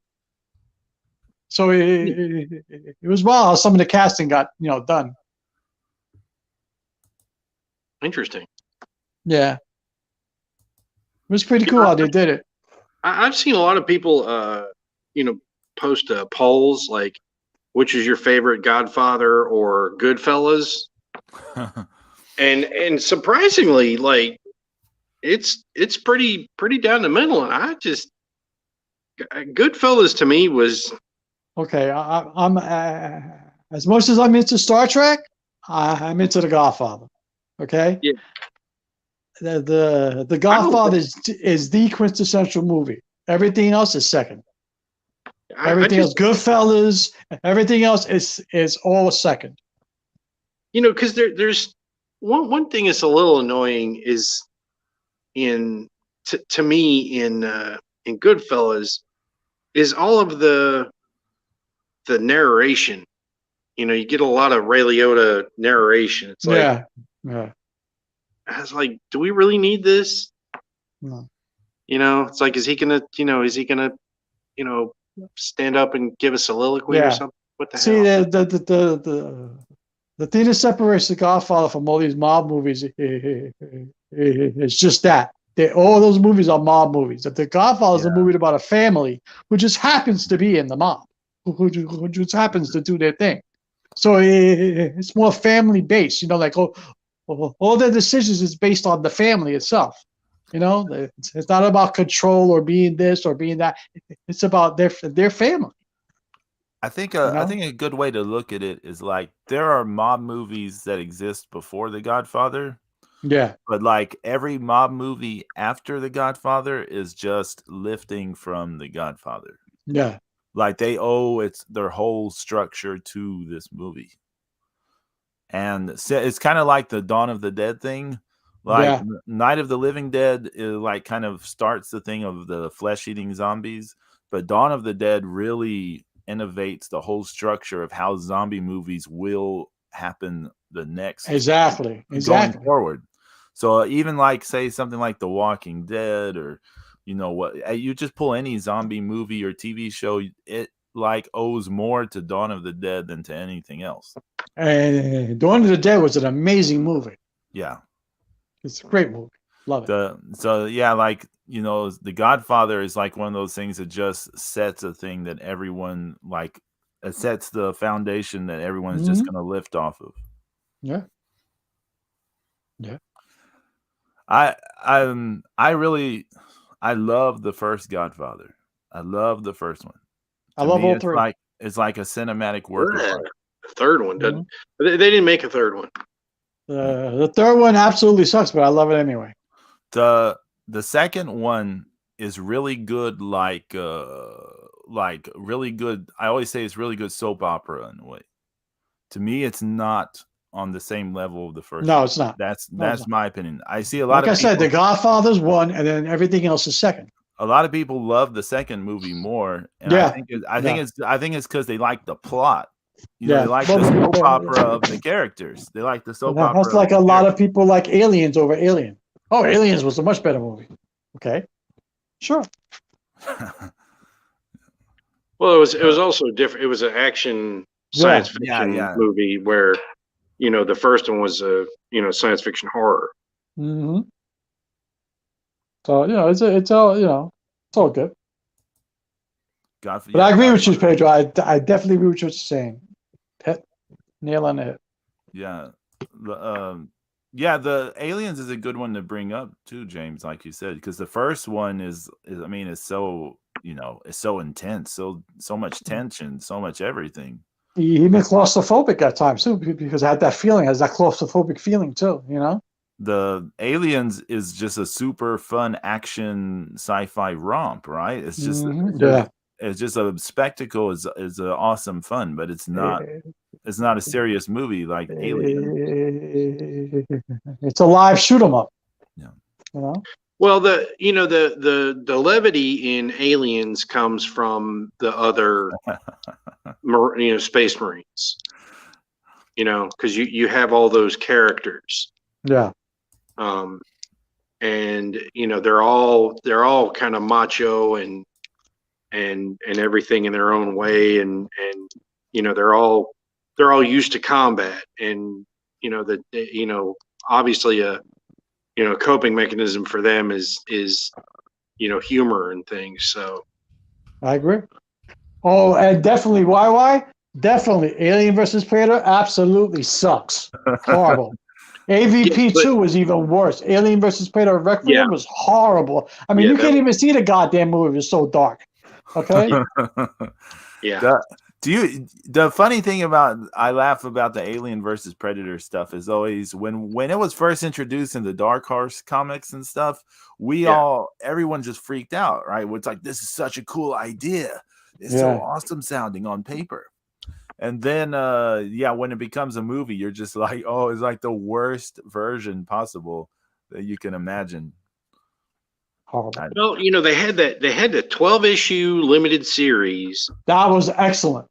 So it was wild how some of the casting got done. Interesting. Yeah, it was pretty cool how they did it. I've seen a lot of people, post polls like, which is your favorite Godfather or Goodfellas, and surprisingly, like, it's pretty down the middle, and I just Goodfellas to me was okay. I'm as much as I'm into Star Trek, I'm into The Godfather. Okay. Yeah. The Godfather is the quintessential movie. Everything else is second. Everything else, Goodfellas, everything else is all second. Because there's one thing that's a little annoying is to me in Goodfellas is all of the narration. You get a lot of Ray Liotta narration. It's like, yeah. I was like, do we really need this? No. It's like, is he gonna stand up and give a soliloquy or something? What the hell? See, the thing that separates The Godfather from all these mob movies is just that. All those movies are mob movies. The Godfather is a movie about a family who just happens to be in the mob, who just happens to do their thing. So it's more family based. Like all their decisions is based on the family itself. It's not about control or being this or being that. It's about their family. I think a good way to look at it is like there are mob movies that exist before The Godfather. Yeah. But like every mob movie after The Godfather is just lifting from The Godfather. Yeah. Like they owe their whole structure to this movie. And it's kind of like the Dawn of the Dead thing. Like Night of the Living Dead like kind of starts the thing of the flesh-eating zombies, but Dawn of the Dead really innovates the whole structure of how zombie movies will happen the next exactly going forward. So even like say something like The Walking Dead or you just pull any zombie movie or TV show, it like owes more to Dawn of the Dead than to anything else. And Dawn of the Dead was an amazing movie. Yeah. It's a great movie. Love it. The Godfather is like one of those things that just sets a thing that everyone it sets the foundation that everyone's just going to lift off of. Yeah. Yeah. I love the first Godfather. I love the first one. I love all three. It's like a cinematic work of art. The third one doesn't. They didn't make a third one. The third one absolutely sucks, but I love it anyway. The second one is really good, like really good. I always say it's really good soap opera in a way. To me, it's not on the same level of the first. No, it's not. That's my opinion. I see a lot of. Like I said, The Godfather's one, and then everything else is second. a lot of people love the second movie more, and Yeah. I think it's because they like the plot. You know, Yeah. they like Well, the soap opera of the characters. They like the soap that's opera of like a the lot of people like Aliens over Alien. Oh, Aliens was a much better movie. Okay. Sure. characters. Well, it was also different. It was an action Yeah. science fiction Yeah. movie where, the first one was a science fiction horror. Hmm. So it's all it's all good. But I agree with you, Pedro. I definitely agree with what you're saying. Hit nail on the head. Yeah. The Aliens is a good one to bring up too, James, like you said, because the first one is so it's so intense, so much tension, so much everything. Even claustrophobic at times too, because I had that feeling, has that claustrophobic feeling too. The Aliens is just a super fun action sci-fi romp, right? It's just it's just a spectacle. Is an awesome fun, but it's not a serious movie like Alien. It's a live shoot 'em up. Yeah. Well, the levity in Aliens comes from the other, Space Marines. Because you have all those characters. Yeah. And they're all kind of macho and everything in their own way, and they're all used to combat, and that obviously a coping mechanism for them is humor and things. So I agree. Oh, and definitely why definitely Alien versus Predator absolutely sucks. Horrible. AVP 2 was even worse. Alien versus Predator Requiem was horrible. I mean, you can't even see the goddamn movie. It was so dark. Okay. Yeah. The funny thing I laugh about the Alien versus Predator stuff is always when it was first introduced in the Dark Horse comics and stuff, everyone just freaked out, right? It's like, this is such a cool idea. It's so awesome sounding on paper. And then, when it becomes a movie, you're just like, oh, it's like the worst version possible that you can imagine. Horrible. Well, they had the 12-issue limited series. That was excellent.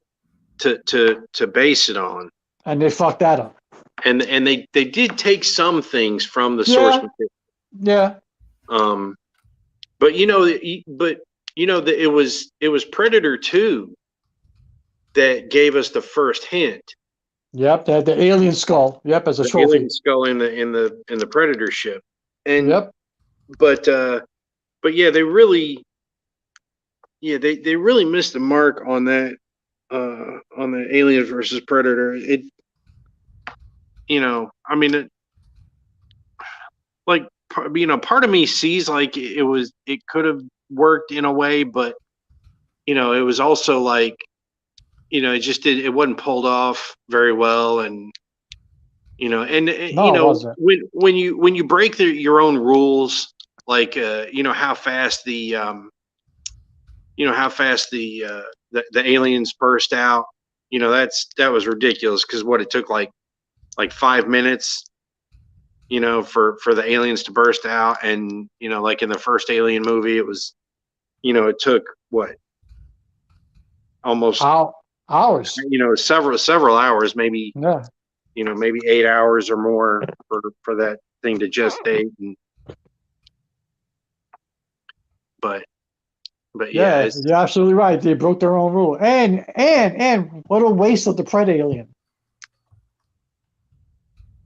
To base it on. And they fucked that up. And they did take some things from the source material. Yeah. But it was Predator 2 that gave us the first hint. Yep, they had the alien skull. Yep, as a trophy. Alien skull in the Predator ship. And but yeah, they really missed the mark on that, on the Aliens versus Predator. Part of me sees like it could have worked in a way, but it was also like, it wasn't pulled off very well. And when you break your own rules, like how fast the aliens burst out, that was ridiculous, because it took like 5 minutes, for the aliens to burst out. And like in the first Alien movie, it was, it took almost hours, several hours, maybe maybe 8 hours or more for that thing to gestate. But yeah, you're absolutely right. They broke their own rule. And what a waste of the Predator alien.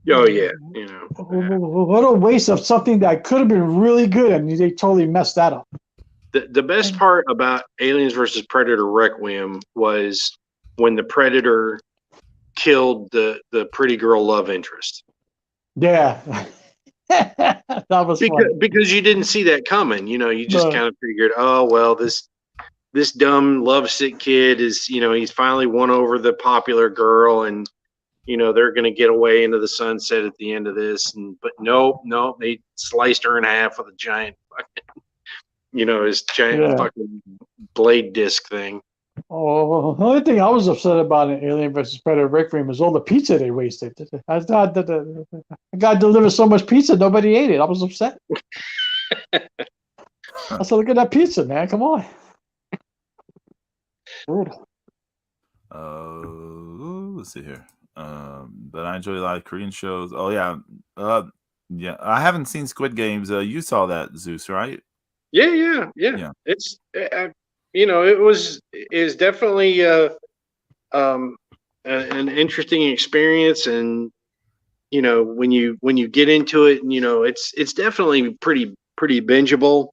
Oh yeah, what a waste of something that could have been really good, and they totally messed that up. The best part about Aliens versus Predator Requiem was when the Predator killed the pretty girl love interest. Yeah. That was because you didn't see that coming. You just kind of figured, oh well, this dumb lovesick kid is, he's finally won over the popular girl, and they're going to get away into the sunset at the end of this. But nope, they sliced her in half with a giant fucking, his giant fucking blade disc thing. Oh, the only thing I was upset about in Alien vs. Predator Requiem was all the pizza they wasted. I thought that the guy delivered so much pizza, nobody ate it. I was upset. I said, look at that pizza, man. Come on. Brutal. Let's see here. But I enjoy a lot of Korean shows. Oh yeah, yeah. I haven't seen Squid Games. You saw that, Zeus, right? Yeah. Yeah. It's it is definitely an interesting experience, and when you get into it, and it's definitely pretty bingeable.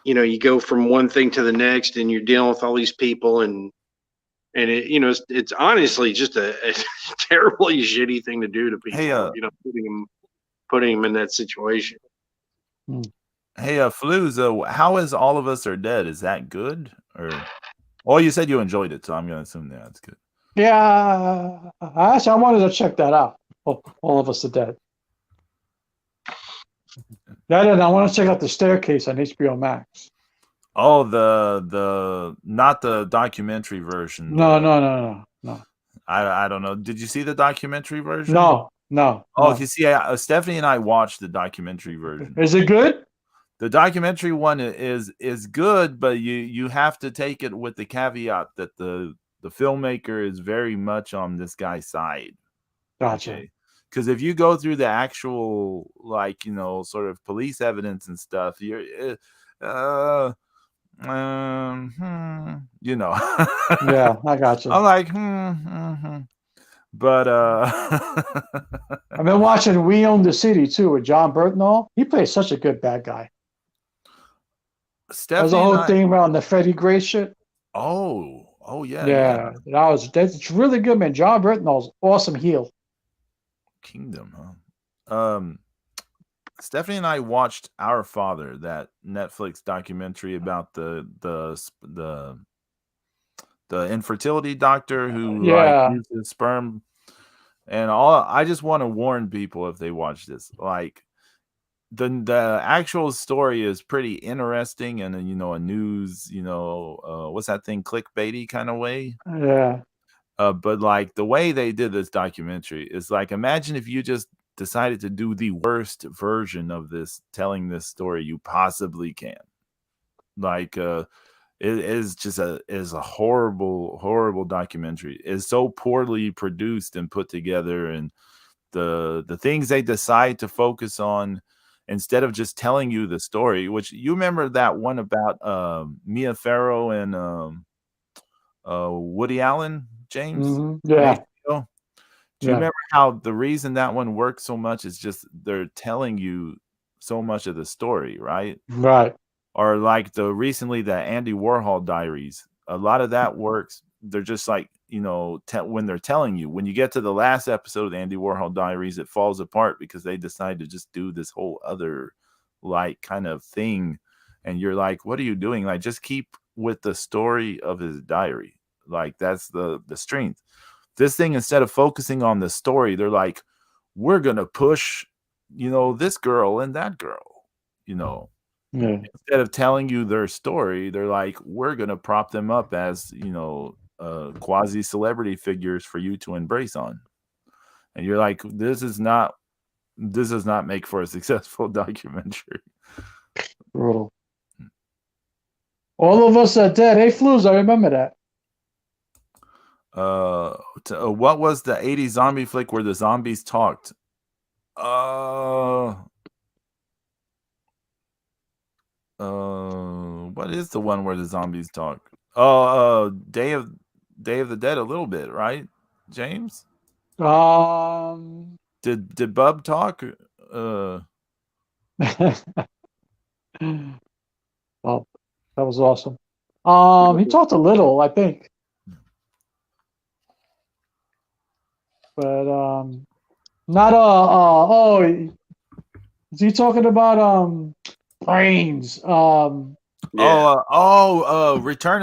You go from one thing to the next, and you're dealing with all these people, and it's honestly just a terribly shitty thing to do to Hey, people. Putting them in that situation. hey, Flooz, how is All of Us Are Dead? Is that good? Or, oh, you said you enjoyed it, so I'm gonna assume that's good. Yeah. Actually, I wanted to check that out. All of Us Are Dead. That and I want to check out The Staircase on HBO Max. Oh, the not the documentary version. No. I don't know. Did you see the documentary version? No. Oh, you see, Stephanie and I watched the documentary version. Is it good? The documentary one is good, but you have to take it with the caveat that the filmmaker is very much on this guy's side. Gotcha. Okay. Because if you go through the actual, like, sort of police evidence and stuff, you're Yeah, I gotcha. I'm like, but I've been watching We Own the City too with John Burtnall. He plays such a good bad guy. There's a whole thing around the Freddie Gray shit. Oh yeah. Yeah. That's really good, man. John Burtnall's awesome heel. Kingdom, huh? Stephanie and I watched Our Father, that Netflix documentary about the infertility doctor who uses sperm, and I just want to warn people if they watch this, like the actual story is pretty interesting, and a news, what's that thing, clickbaity kind of way. Yeah. But like the way they did this documentary is like, imagine if you just decided to do the worst version of this, telling this story you possibly can. Like, it is just a horrible documentary. It's so poorly produced and put together, and the things they decide to focus on instead of just telling you the story. Which, you remember that one about Mia Farrow and Woody Allen, James? Mm-hmm. Yeah. Do you remember how the reason that one works so much is just they're telling you so much of the story, right? Right. Or like recently the Andy Warhol Diaries, a lot of that works. They're just like, when they're telling you, when you get to the last episode of the Andy Warhol Diaries, it falls apart because they decide to just do this whole other like kind of thing. And you're like, what are you doing? Like, just keep with the story of his diary. Like, that's the strength. This thing, instead of focusing on the story, they're like, we're going to push, this girl and that girl, Instead of telling you their story, they're like, we're going to prop them up as, quasi celebrity figures for you to embrace on. And you're like, this does not make for a successful documentary. Brutal. All of Us Are Dead. Hey, Flooz, I remember that. What was the 80s zombie flick where the zombies talked? What is the one where the zombies talk? Day of the Dead, a little bit, right, James? Did Bub talk? Well, that was awesome. He talked a little, I think. But not is he talking about brains? Return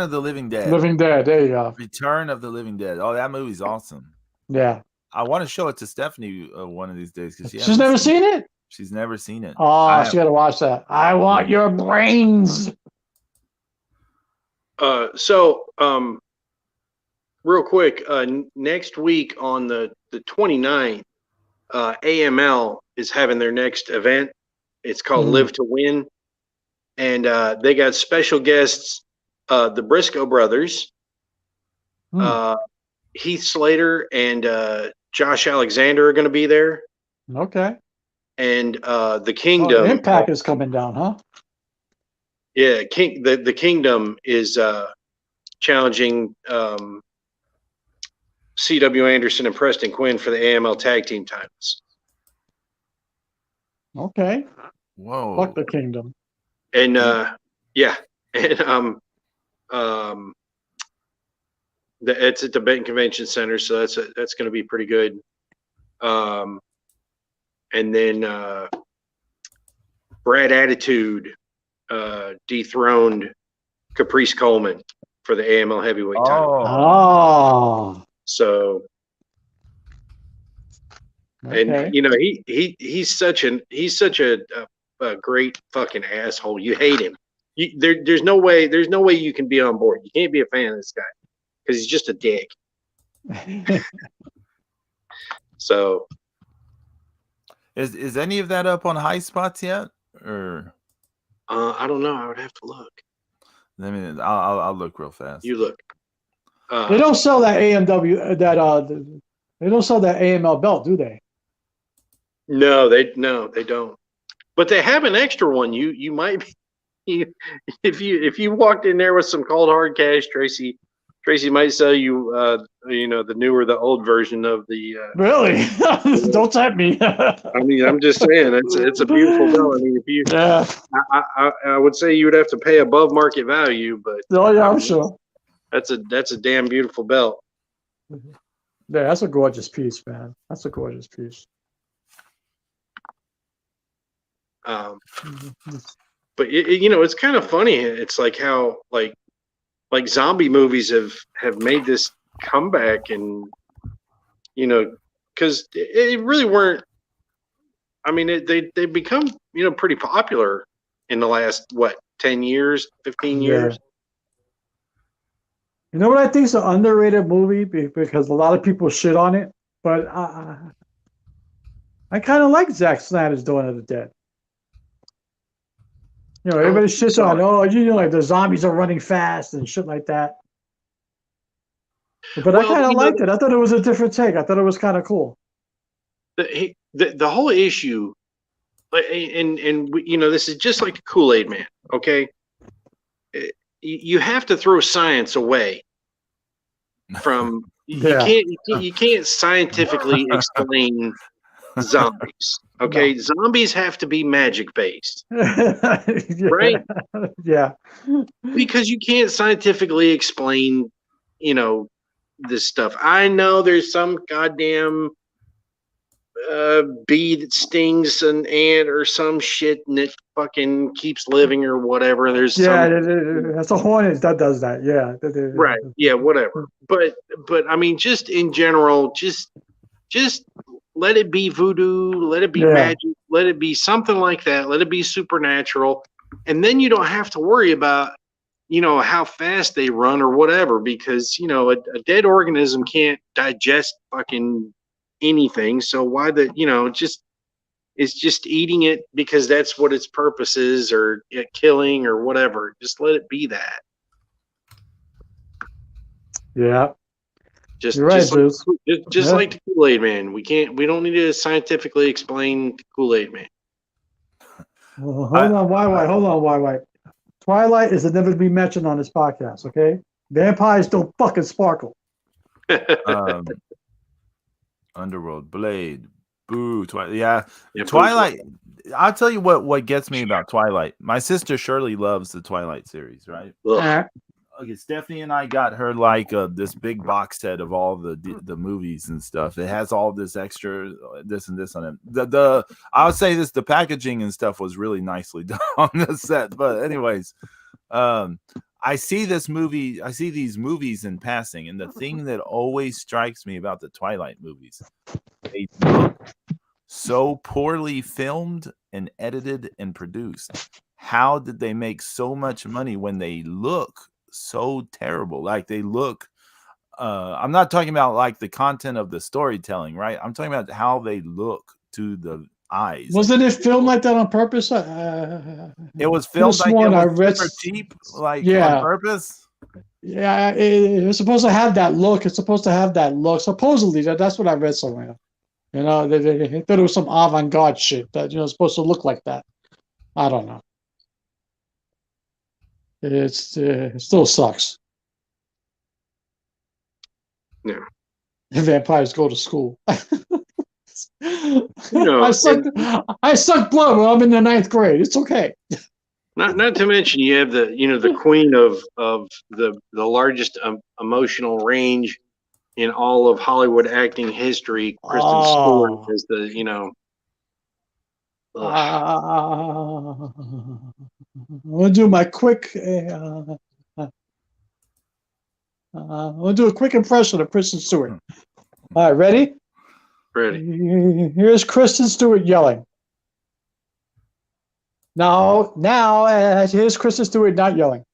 of the Living Dead. Living Dead, there you go. Return of the Living Dead. Oh, that movie's awesome. Yeah. I want to show it to Stephanie one of these days because she's never seen it. She's never seen it. Oh, she got to watch that. I want your brains. Real quick, next week on the 29th, AML is having their next event, It's called Live to Win, and they got special guests, the Briscoe brothers, Heath Slater, and Josh Alexander are going to be there. Okay. And the Kingdom. Impact is coming down, huh? Yeah, the Kingdom is challenging C.W. Anderson and Preston Quinn for the AML Tag Team titles. Okay. Whoa. Fuck the Kingdom. And yeah, and it's at the Benton Convention Center, so that's going to be pretty good. And then Brad Attitude dethroned Caprice Coleman for the AML Heavyweight title. Oh. So, Okay. and you know he's such a great fucking asshole. You hate him. There's no way you can be on board. You can't be a fan of this guy because he's just a dick. So, is any of that up on High Spots yet, or? I don't know. I would have to look. I mean, I'll look real fast. You look. They don't sell that AMW they don't sell that AML belt, do they? No, they don't. But they have an extra one. You might be if you walked in there with some cold hard cash, Tracy might sell you the old version of the Really? Don't tempt me. I mean, I'm just saying it's a beautiful belt. I mean, if you I would say you would have to pay above market value, but oh yeah, I'm sure. That's a damn beautiful belt. Yeah, that's a gorgeous piece, man. That's a gorgeous piece. But it's kind of funny. It's like how like zombie movies have made this comeback, and because it really weren't. I mean, they become pretty popular in the last 10 years, 15 years. You know what I think is an underrated movie because a lot of people shit on it, but I kind of like Zack Snyder's Dawn of the Dead. Everybody shits on, like the zombies are running fast and shit like that. But I kind of liked it. I thought it was a different take. I thought it was kind of cool. The whole issue, and this is just like the Kool-Aid Man, okay? You have to throw science away from you can't scientifically explain zombies. Okay, no. Zombies have to be magic based, right? Yeah, because you can't scientifically explain, this stuff. I know there's some goddamn bee that stings an ant or some shit and it fucking keeps living or whatever. There's that's a hornet that does that. Yeah, right. Yeah, whatever. But I mean, just in general, just let it be voodoo, let it be magic, let it be something like that, let it be supernatural, and then you don't have to worry about how fast they run or whatever, because a dead organism can't digest fucking anything. So why it's just eating it because that's what its purpose is, or killing or whatever. Just let it be that. Yeah. Just You're right, just like the Kool-Aid Man. We don't need to scientifically explain the Kool-Aid Man. Well, hold on, why? Twilight is never to be mentioned on this podcast, okay? Vampires don't fucking sparkle. Underworld, Blade, boo, Twilight. Yeah, Twilight. I'll tell you what gets me about Twilight. My sister Shirley loves the Twilight series, right? Okay, Stephanie and I got her this big box set of all the movies and stuff. It has all this extra this and this on it. I would say the packaging and stuff was really nicely done on the set. But anyways, I see these movies in passing, and the thing that always strikes me about the Twilight movies, they look so poorly filmed and edited and produced. How did they make so much money when they look so terrible? Like they look I'm not talking about like the content of the storytelling, right? I'm talking about how they look to the eyes. Wasn't it filmed like that on purpose? It was Could have filmed like it sworn I was read. super cheap, like on Yeah, purpose. yeah. It's supposed to have that look. It's supposed to have that look. Supposedly, that's what I read somewhere. You know, they thought it was some avant-garde shit that supposed to look like that. I don't know. It still sucks. Yeah. Vampires go to school. You I know, suck. I suck blood when I'm in the ninth grade. It's okay. not to mention you have the queen of the largest emotional range in all of Hollywood acting history, Kristen Stewart, Oh. as the I'm gonna do my quick. I'm gonna do a quick impression of Kristen Stewart. All right, ready? ready. Here's Kristen Stewart yelling. Now, here's Kristen Stewart not yelling.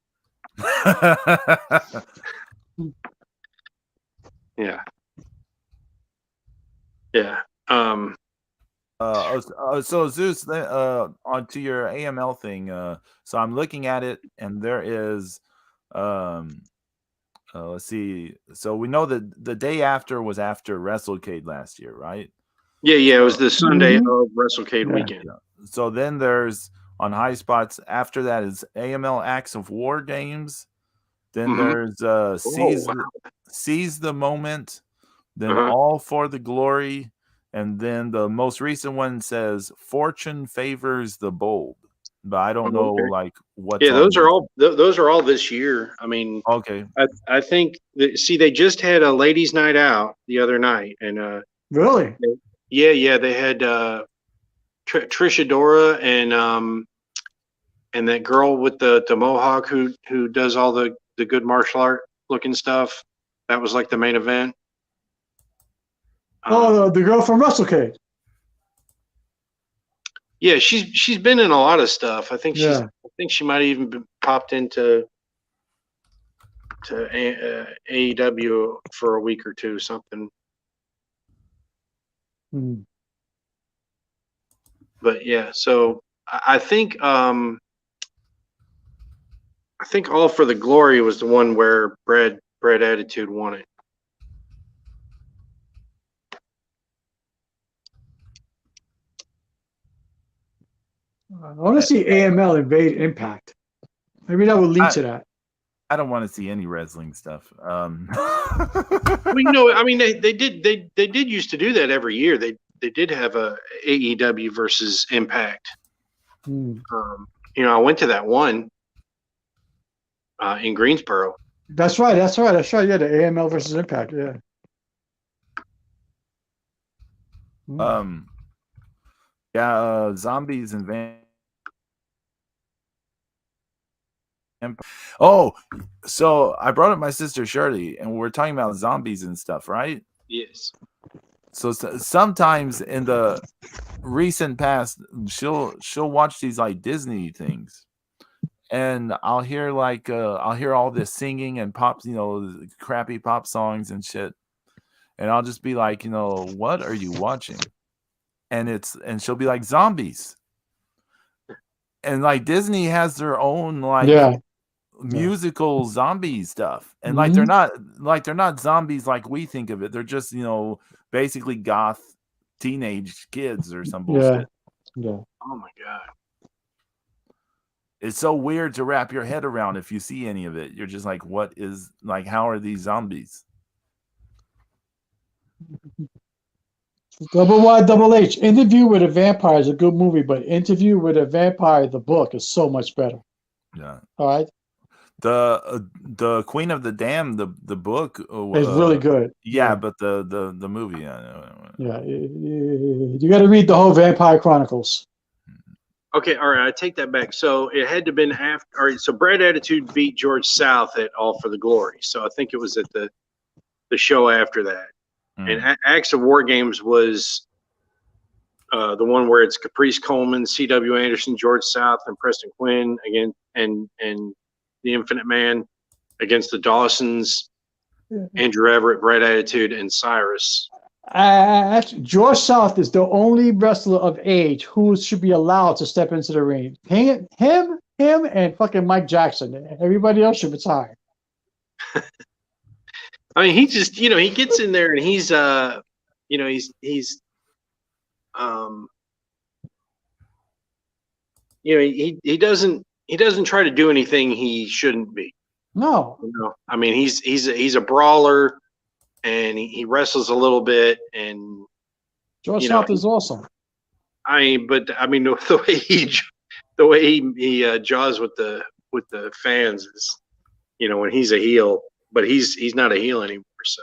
Yeah. Yeah. So Zeus, onto your AML thing. So I'm looking at it, and there is, let's see. So we know that the day after was after WrestleCade last year, right? Yeah. It was the Sunday Mhm. of WrestleCade Yeah. weekend. Yeah. So then there's on High Spots. After that is AML Acts of War games. Then Mhm. there's Oh, Seize the Moment. Then Uh-huh. All for the Glory. And then the most recent one says Fortune favors the bold. But I don't know Okay. like what's Yeah, on those are this. all those are all this year. I mean, Okay. I think see they just had a ladies' night out the other night, and Really? yeah, they had Trisha Dora and that girl with the mohawk who does all the good martial art looking stuff. That was like the main event. Oh, the girl from WrestleCade. Yeah, she's been in a lot of stuff. Yeah. I think she might have even been popped into AEW for a week or two, something. Hmm. But yeah, so I think All for the Glory was the one where Brad Attitude won it. I want to see AML invade Impact. Maybe that would lead to that. I don't want to see any wrestling stuff. Well, I mean, they did used to do that every year. They did have a AEW versus Impact. Hmm. I went to that one in Greensboro. That's right. Yeah, the AML versus Impact. Yeah. Hmm. Zombies and Oh, so I brought up my sister Shirley, and we're talking about zombies and stuff, right? Yes. So sometimes in the recent past, she'll watch these like Disney things, and I'll hear all this singing and pops, crappy pop songs and shit, and I'll just be like, what are you watching? And she'll be like zombies, and like Disney has their own Yeah. musical zombie stuff, and Mhm. they're not zombies like we think of it. They're just basically goth teenage kids or some Yeah. bullshit. Yeah. Oh my God. It's so weird to wrap your head around. If you see any of it, you're just like, what is, like, how are these zombies? Double Y, double H. Interview with a Vampire is a good movie, but Interview with a Vampire, the book, is so much better. Yeah. All right. The Queen of the Damned, the book It's really good. yeah, but the movie, Yeah. You got to read the whole Vampire Chronicles. Okay, all right, I take that back. So it had to have been after. All right, so Brad Attitude beat George South at All for the Glory. So I think it was at the show after that. And Acts of War Games was the one where it's Caprice Coleman, C.W. Anderson, George South, and Preston Quinn again, and the Infinite Man against the Dawsons, Andrew Everett, Brad Attitude, and Cyrus. Actually, George South is the only wrestler of age who should be allowed to step into the ring. Him, and fucking Mike Jackson. Everybody else should retire. I mean, he just, he gets in there and he's, um, he doesn't try to do anything he shouldn't be. No. I mean, he's a brawler, and he wrestles a little bit, and George South is awesome. the way he jaws with the fans is, when he's a heel, but he's not a heel anymore. So,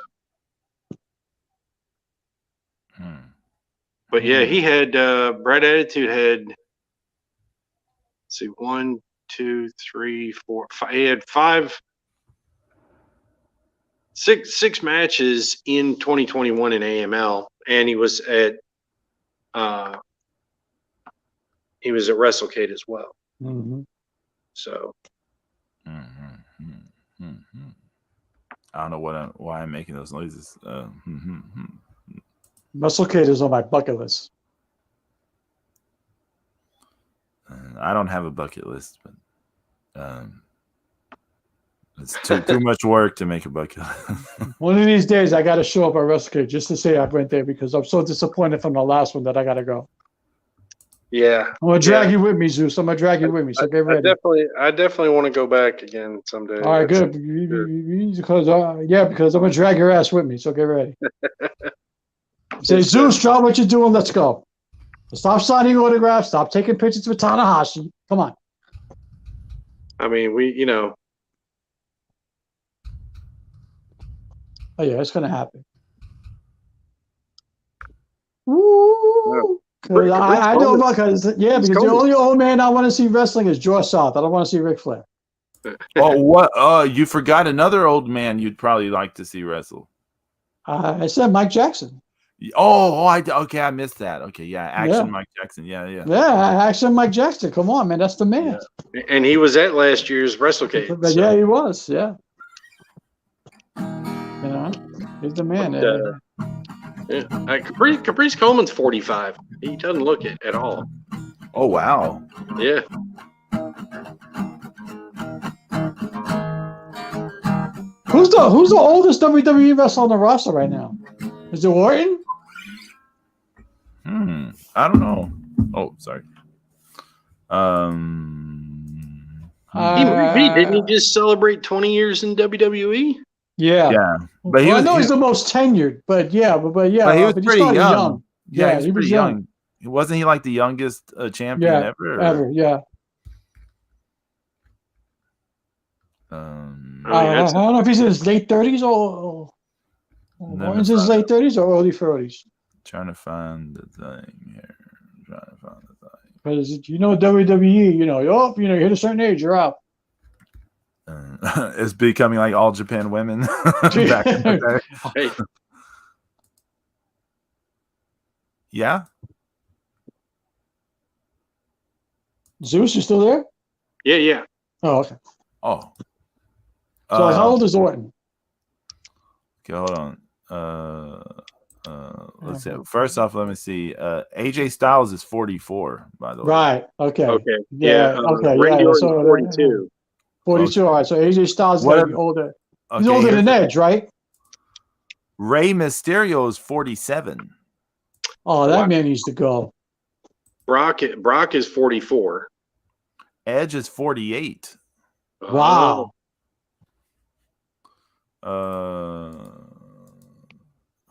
but yeah, he had Brad Attitude had. Let's see, 1, 2, 3, 4, 5. He had 6 matches in 2021 in AML, and he was at WrestleCade as well. Mm-hmm. So, I don't know why I'm making those noises. WrestleCade is on my bucket list. I don't have a bucket list, but it's too much work to make a bucket list. One of these days, I got to show up at WrestleCade just to say I went there because I'm so disappointed from the last one that I got to go. yeah, I'm gonna drag you with me, Zeus. I'm gonna drag you with me. So get ready. I definitely want to go back again someday. All right, good. Because I'm gonna drag your ass with me. So get ready. Say, Zeus, drop what you're doing. Let's go. Stop signing autographs. Stop taking pictures with Tanahashi. Come on. I mean, Oh yeah, it's gonna happen. Woo! I know because the only old man I want to see wrestling is George South. I don't want to see Ric Flair. Oh, what? You forgot another old man you'd probably like to see wrestle. I said Mike Jackson. Okay, I missed that. Okay, yeah, Action Mike Jackson. Yeah, Action Mike Jackson. Come on, man, that's the man. Yeah. And he was at last year's WrestleCade. But yeah, he was. Yeah, he's the man. Caprice Coleman's 45. He doesn't look it at all. Oh wow. Yeah. Who's the oldest WWE wrestler on the roster right now? Is it Orton? I don't know. Oh, sorry. Didn't he just celebrate 20 years in WWE? Yeah. But I know he's the most tenured, but he was pretty young. Yeah, he was young. Wasn't he like the youngest champion ever? Ever, yeah. I don't know if he's in his late 30s or Orton's in his late 30s or early 40s. Trying to find the thing here. Because WWE, you hit a certain age, you're out. It's becoming like All Japan Women back in the day. Hey. Yeah. Zeus, you still there? Yeah. Oh, okay. Oh. So how old is Orton? Okay, hold on. Let's see. First off, let me see. AJ Styles is 44, by the way. Right. Okay. Okay. Yeah. Okay. Randy Orton's So, 42. 42. Okay. All right. So AJ Styles got to be older. He's older than Edge, right? Rey Mysterio is 47. Oh, that man needs to go. Brock is 44. Edge is 48. Wow.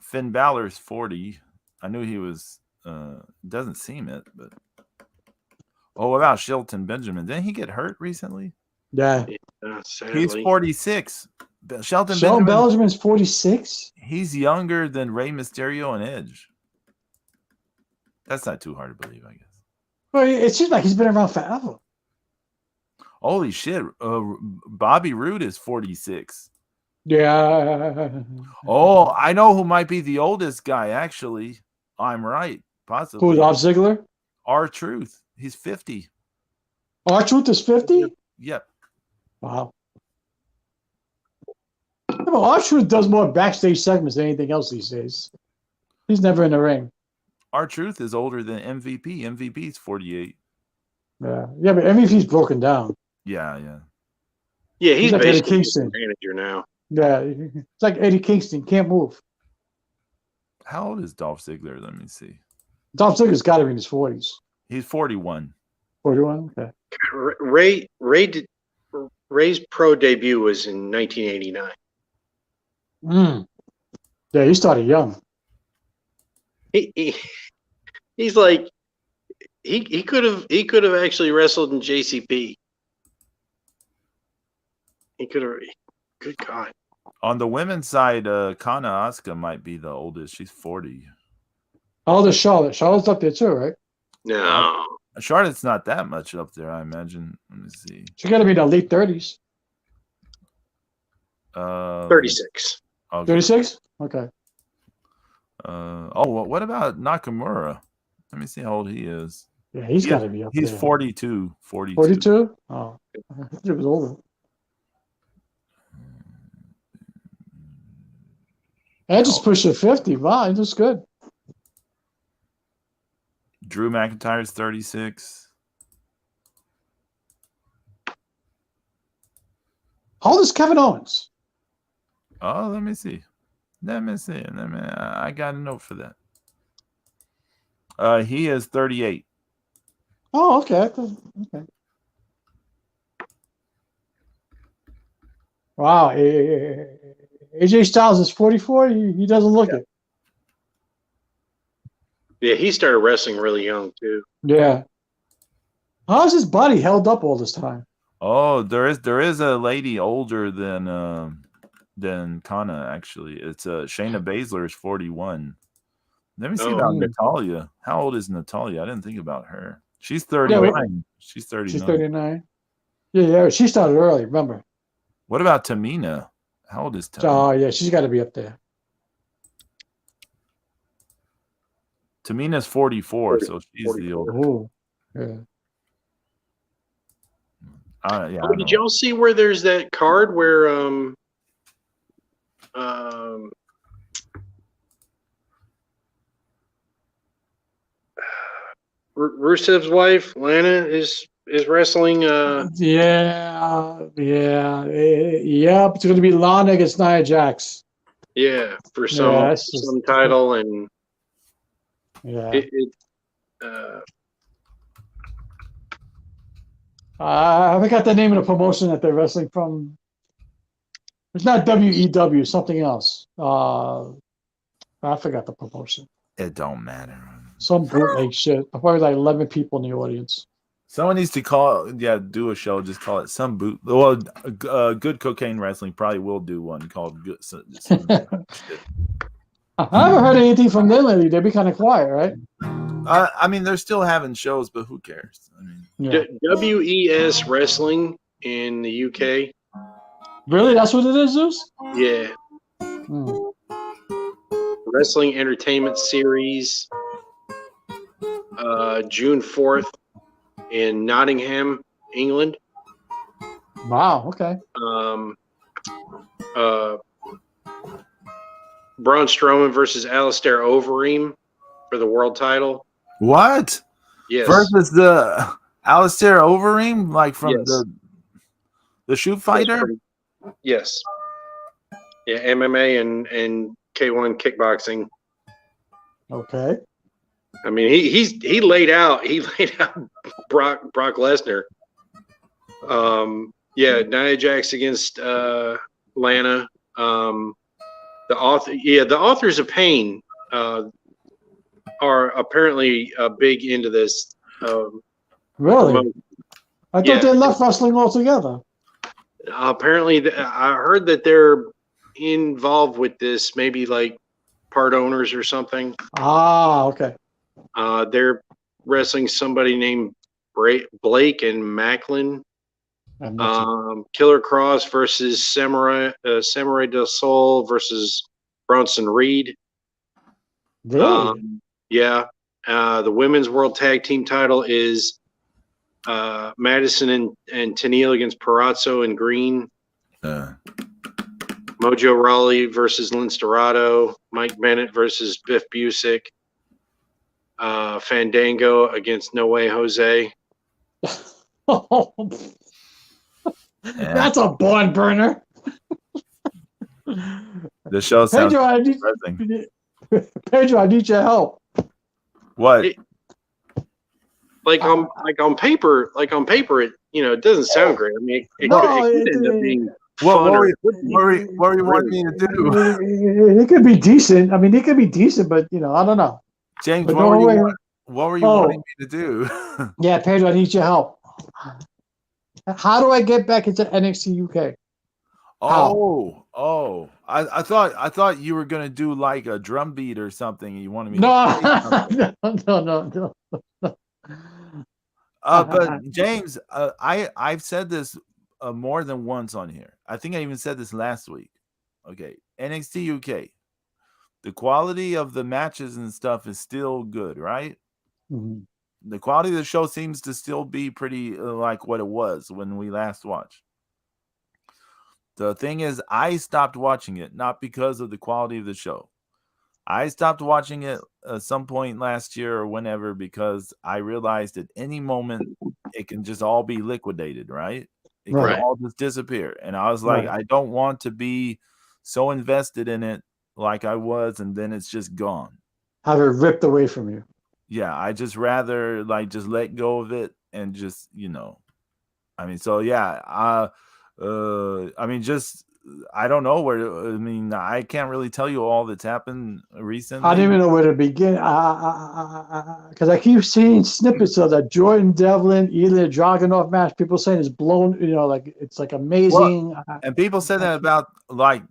Finn Balor's 40. I knew he was. Doesn't seem it, but. Oh, what about Shelton Benjamin? Didn't he get hurt recently? Yeah. He's 46. Shelton Benjamin's 46. He's younger than Rey Mysterio and Edge. That's not too hard to believe, I guess. Well, it seems like he's been around forever. Holy shit. Bobby Roode is 46. Yeah. Oh, I know who might be the oldest guy, actually. I'm right. Possibly. Who's Dolph Ziggler? R-Truth. He's 50. R-Truth is 50? Yep. Wow. Yeah, well, R-Truth does more backstage segments than anything else these days. He's never in the ring. R-Truth is older than MVP. MVP's 48. Yeah, but MVP's broken down. Yeah, yeah. Yeah, he's like Eddie basically Kingston. a manager now. Yeah, it's like Eddie Kingston, can't move. How old is Dolph Ziggler? Let me see. Dolph Ziggler's got to be in his 40s. He's 41. 41? Okay. Ray's pro debut was in 1989. Yeah, he started young. He's like he could have actually wrestled in JCP. He could have. Good God. On the women's side, Kana Asuka might be the oldest. She's 40. How old is Charlotte? Charlotte's up there too, right? No. Charlotte's not that much up there, I imagine. Let me see. She's got to be in the late 30s. 36. Okay. 36? Okay. What about Nakamura? Let me see how old he is. Yeah, he's got to be up He's there. 42. 42. 42? Oh, I think it was older. And just pushed to 50. Wow, that's good. Drew McIntyre's 36. How old is Kevin Owens? Oh, let me see. I got a note for that. He is 38. Oh, okay. Okay. Wow. AJ Styles is 44. He doesn't look it. Yeah, he started wrestling really young too. Yeah. How's his body held up all this time? Oh, there is a lady older than Kana, actually. It's Shayna Baszler is 41. Let me see about Natalia. How old is Natalia? I didn't think about her. She's 39. She's 39. She's 39. Yeah, she started early, remember. What about Tamina? How old is Tamina? Oh, yeah, she's got to be up there. Tamina's 44, so she's the older. Ooh, yeah. Did y'all see where there's that card where Rusev's wife Lana is wrestling? Yeah. It's going to be Lana against Nia Jax. Yeah, for some title, and yeah. I forgot the name of the promotion that they're wrestling from. It's not WEW, something else. I forgot the promotion. It don't matter. Some bootleg shit. Probably like 11 people in the audience. Someone needs to do a show. Just call it some boot. Well, Good Cocaine Wrestling probably will do one called Good. I haven't heard anything from them lately. They'd be kind of quiet, right? I mean, they're still having shows, but who cares? I mean, WES Wrestling in the UK. Really? That's what it is, Zeus? Yeah. Wrestling Entertainment Series. June 4th in Nottingham, England. Wow. Okay. Braun Strowman versus Alistair Overeem for the world title. What? Yes. Versus the Alistair Overeem, like from the shoot fighter? Yes. Yeah, MMA and K1 kickboxing. Okay. I mean, he laid out Brock Lesnar. Nia Jax against Lana. The authors of Pain are apparently big into this. Really? I thought they left wrestling altogether. Apparently, I heard that they're involved with this, maybe like part owners or something. Ah, okay. They're wrestling somebody named Blake and Macklin. Killer Cross versus Samurai del Sol versus Bronson Reed. Really? The women's world tag team title is Madison and Tenille against Perazzo and Green. Mojo Rawley versus Lince Dorado, Mike Bennett versus Biff Busick, Fandango against No Way Jose. That's a barn burner. The show sounds Pedro, depressing. Pedro, I need your help. What? Like on paper, it it doesn't sound great. I mean, it could end up being fun. What were you wanting me to do? It could be decent. I mean, it could be decent, but I don't know. James, But what were you wanting me to do? Yeah, Pedro, I need your help. How do I get back into NXT UK? I thought you were gonna do like a drum beat or something. You wanted me to no. But James, I've said this more than once on here. I think I even said this last week. Okay, NXT UK, the quality of the matches and stuff is still good, right? Mm-hmm. The quality of the show seems to still be pretty like what it was when we last watched. The thing is, I stopped watching it, not because of the quality of the show. I stopped watching it at some point last year or whenever because I realized at any moment it can just all be liquidated, right? It can all just disappear. And I was like, I don't want to be so invested in it like I was, and then it's just gone. Have it ripped away from you. Yeah, I just rather like just let go of it and just, I mean, so yeah, I mean, just I don't know where. I mean, I can't really tell you all that's happened recently. I don't even know where to begin. Because I keep seeing snippets of that Jordan Devlin, Ilya Dragunov match. People saying it's blown. Like it's like amazing. Well, and people said that about like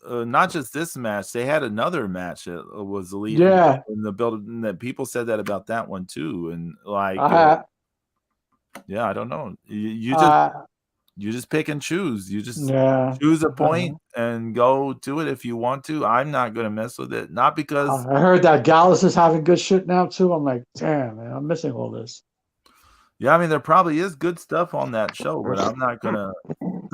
not just this match. They had another match that was elite. Yeah. In the building, that people said that about that one too. And like, yeah, I don't know. You just pick and choose. You just choose a point and go to it if you want to. I'm not going to mess with it. Not because I heard that Gallus is having good shit now too. I'm like, damn, man, I'm missing all this. Yeah, I mean, there probably is good stuff on that show, but I'm not going to.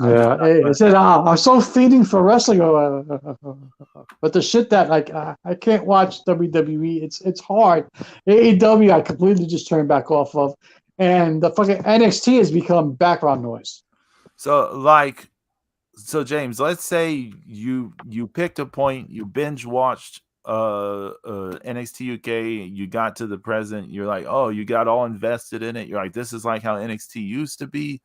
Yeah, it said, I'm so feeding for wrestling. But the shit that, like, I can't watch WWE. It's hard. AEW, I completely just turned back off of. And the fucking NXT has become background noise. So James, let's say you picked a point, you binge watched NXT UK, you got to the present, you're like, oh, you got all invested in it. You're like, this is like how NXT used to be.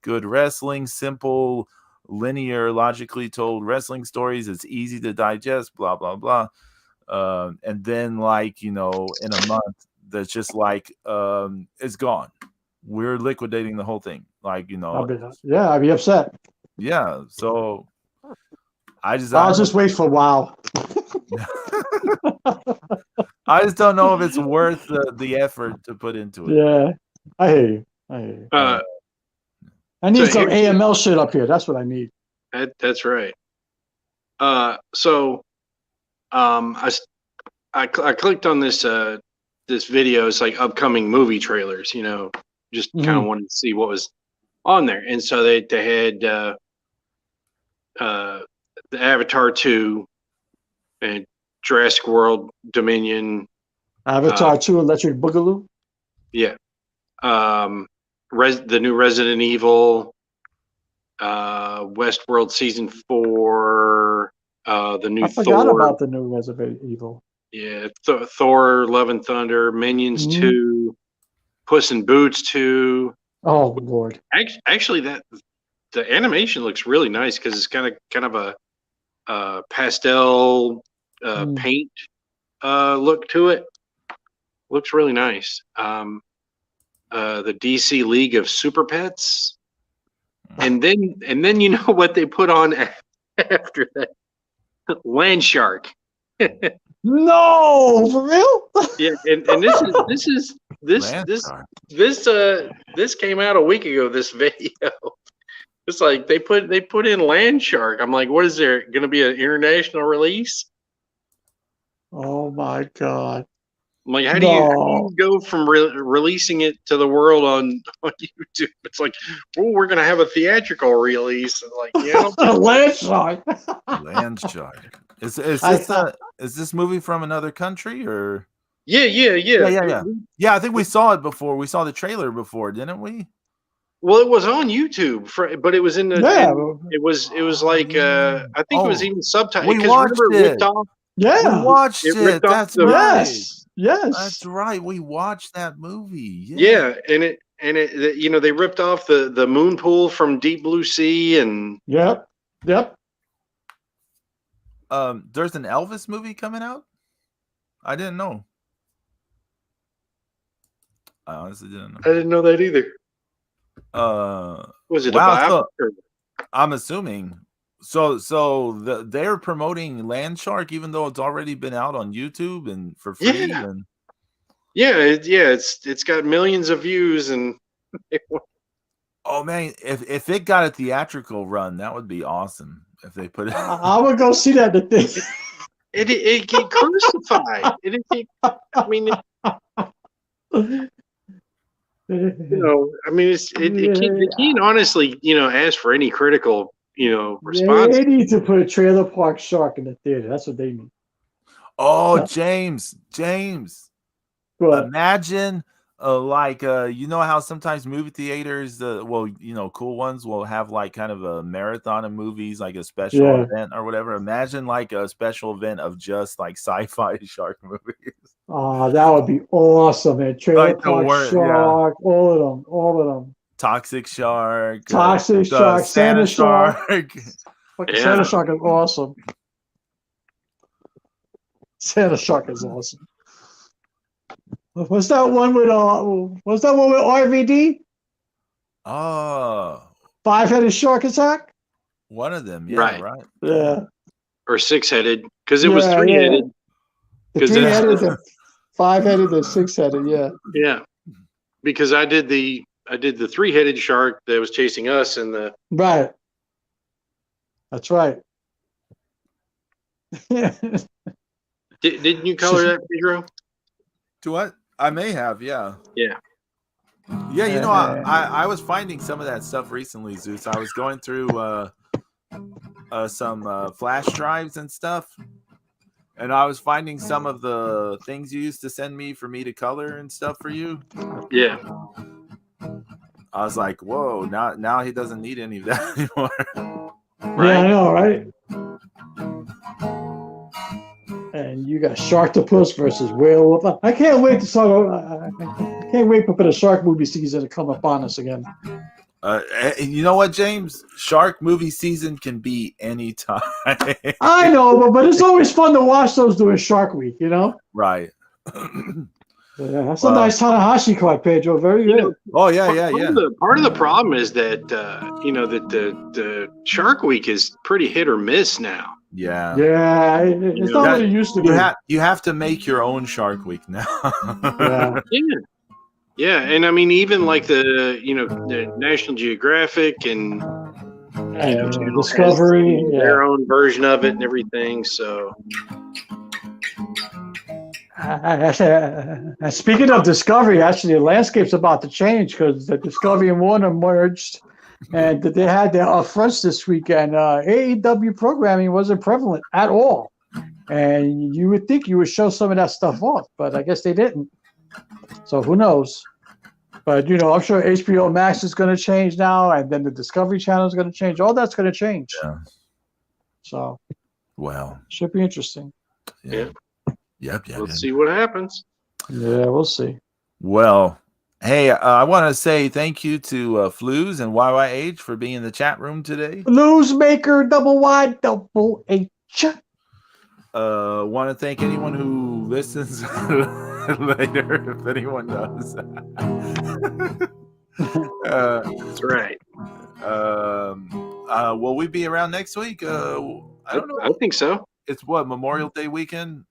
Good wrestling, simple, linear, logically told wrestling stories. It's easy to digest, blah, blah, blah. And then like, in a month, that's just like, it's gone. We're liquidating the whole thing. Like, I'd be upset. Yeah, so I'll just wait for a while. I just don't know if it's worth the effort to put into it. Yeah, I hear you. I need some AML shit up here. That's what I need. That's right. So, I clicked on this video. It's like upcoming movie trailers. Just kind of wanted to see what was on there, and so they had the Avatar 2 and Jurassic World Dominion. Avatar 2 Electric Boogaloo. Yeah. The new Resident Evil, Westworld Season 4, the new Thor. I forgot about the new Resident Evil. Yeah, Thor, Love and Thunder, Minions 2, Puss in Boots 2. Oh Lord! Actually, the animation looks really nice because it's kind of a pastel paint look to it. Looks really nice. The DC League of Super Pets, and then you know what they put on after that? Land Shark. No, for real? Yeah, and this came out a week ago. This video, it's like they put in Land Shark. I'm like, what is there going to be an international release? Oh my god! I'm like, how do you go from releasing it to the world on YouTube? It's like, oh, we're gonna have a theatrical release. Like, yeah, Land Shark. Land Shark. Is this movie from another country or? Yeah. Yeah, I think we saw it before. We saw the trailer before, didn't we? Well, it was on YouTube, but it was in the. Yeah. It was like I think it was even subtitled. We watched it. Ripped off. Yeah, we watched it. That's right. Yes, that's right. We watched that movie. Yeah, and it you know, they ripped off the moon pool from Deep Blue Sea and. Yep. There's an Elvis movie coming out. I didn't know. I honestly didn't know. I didn't know that either. Was it a biopic? I'm assuming. So they're promoting Land Shark, even though it's already been out on YouTube and for free. Yeah. It's got millions of views and. Oh man, if it got a theatrical run, that would be awesome. If they put it, I would go see that. The thing. It get crucified. I mean. I mean, they can't honestly, ask for any critical, response. They need to put a Trailer Park Shark in the theater. That's what they need. Oh, James. What? Imagine, you know how sometimes movie theaters, cool ones will have like kind of a marathon of movies, like a special event or whatever. Imagine like a special event of just like sci-fi shark movies. Oh, that would be awesome, man. Trailer Park Shark, all of them. Toxic Shark. Shark. Santa Shark. Santa Shark is awesome. Santa Shark is awesome. What's that one with RVD? Oh. 5-headed shark attack? One of them, right. Yeah. Or 6-headed, because it was 3-headed. The 3-headed, the 5-headed, the 6-headed, Yeah. Because I did the 3-headed shark that was chasing us and the. Right. That's right. Didn't you color that, Pedro? To what? I may have, yeah. Yeah. Yeah, I was finding some of that stuff recently, Zeus. I was going through some flash drives and stuff, and I was finding some of the things you used to send me for me to color and stuff for you. Yeah. I was like, whoa, now he doesn't need any of that anymore. Right? Yeah, I know, right? And you got Sharktopus versus Werewolf. I can't wait to talk. I can't wait for the shark movie season to come upon us again. You know what, James? Shark movie season can be any time. I know, but it's always fun to watch those during Shark Week. Right. That's a nice Tanahashi card, Pedro. Very good. Oh yeah. Part of the problem is that the Shark Week is pretty hit or miss now. Yeah, it's not what it used to be. You have to make your own Shark Week now. Yeah, and I mean even like the National Geographic and Discovery, their own version of it and everything. So. Speaking of Discovery, actually, the landscape's about to change because the Discovery and Warner merged, and they had their upfronts this weekend. AEW programming wasn't prevalent at all, and you would think you would show some of that stuff off, but I guess they didn't. So who knows? But I'm sure HBO Max is going to change now, and then the Discovery Channel is going to change. All that's going to change. Yeah. So, should be interesting. Yeah. Yep. Let's see what happens. Yeah, we'll see. Well, hey, I want to say thank you to Flues and YYH for being in the chat room today. Flues Maker, YYH. Want to thank anyone who listens later, if anyone does. That's right. Will we be around next week? I don't know. I think so. It's Memorial Day weekend?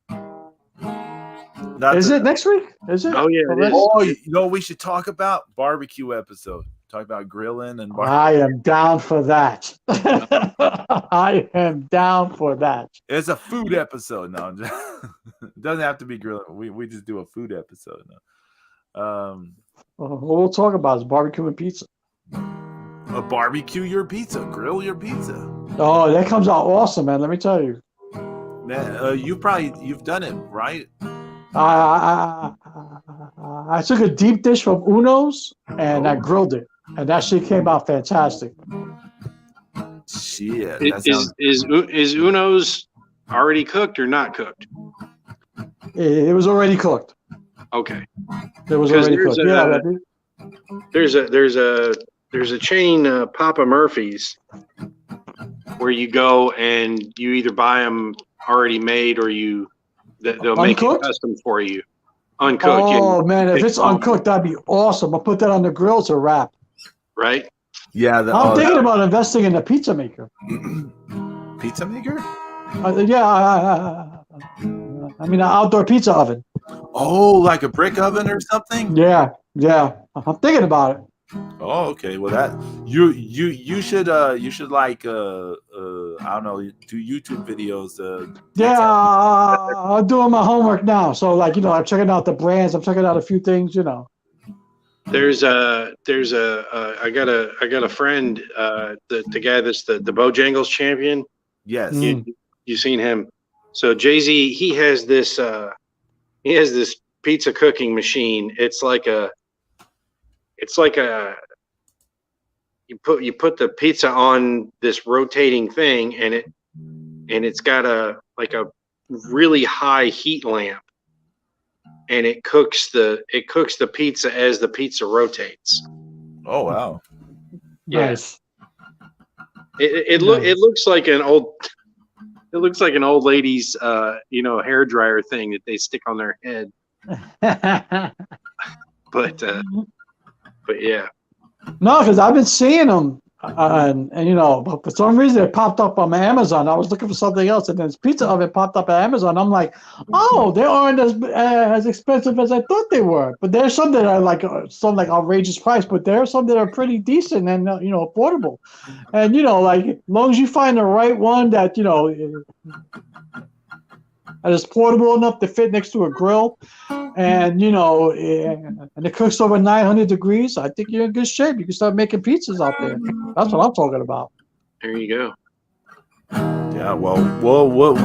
Is it next week? Is it? Oh, yeah. It is. We should talk about barbecue episode. Talk about grilling and barbecue. I am down for that. I am down for that. It's a food episode now. It doesn't have to be grilling. We just do a food episode now. What we'll talk about is barbecue and pizza. A barbecue your pizza, grill your pizza. Oh, that comes out awesome, man. Let me tell you. Man, you've done it, right? I took a deep dish from Uno's and I grilled it, and that shit came out fantastic. Shit. Is Uno's already cooked or not cooked? It was already cooked. Okay. It was already cooked. Yeah, there's a chain, Papa Murphy's, where you go and you either buy them already made or they'll make it custom for you. Uncooked. Oh man, if it's uncooked, that'd be awesome. I'll put that on the grill to wrap. Right? Yeah. I'm thinking about investing in a pizza maker. Pizza maker? I mean, an outdoor pizza oven. Oh, like a brick oven or something? Yeah. I'm thinking about it. Oh, okay. Well, that you should like I don't know, do YouTube videos. I'm doing my homework now. So like, I'm checking out the brands. I'm checking out a few things. I got a friend, the guy that's the Bojangles champion. Yes. You've seen him. So Jay-Z, he has this pizza cooking machine. It's like you put the pizza on this rotating thing, and it's got a really high heat lamp, and it cooks the pizza as the pizza rotates. Oh wow. Nice. It looks like an old lady's hair dryer thing that they stick on their head. But yeah. No, because I've been seeing them, and but for some reason it popped up on my Amazon. I was looking for something else, and then this pizza oven popped up at Amazon. I'm like, oh, they aren't as expensive as I thought they were. But there's some that are like some like outrageous price, but there are some that are pretty decent and affordable. And like as long as you find the right one that that is portable enough to fit next to a grill, and and it cooks over 900 degrees, I think you're in good shape. You can start making pizzas out there. That's what I'm talking about. There you go. Yeah, well,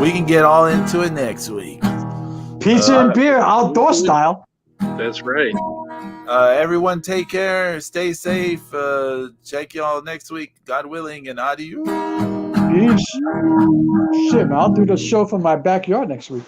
we can get all into it next week. Pizza and beer, outdoor style. That's right. Everyone take care, stay safe. Check y'all next week, God willing, and adieu. Shit, man, I'll do the show from my backyard next week.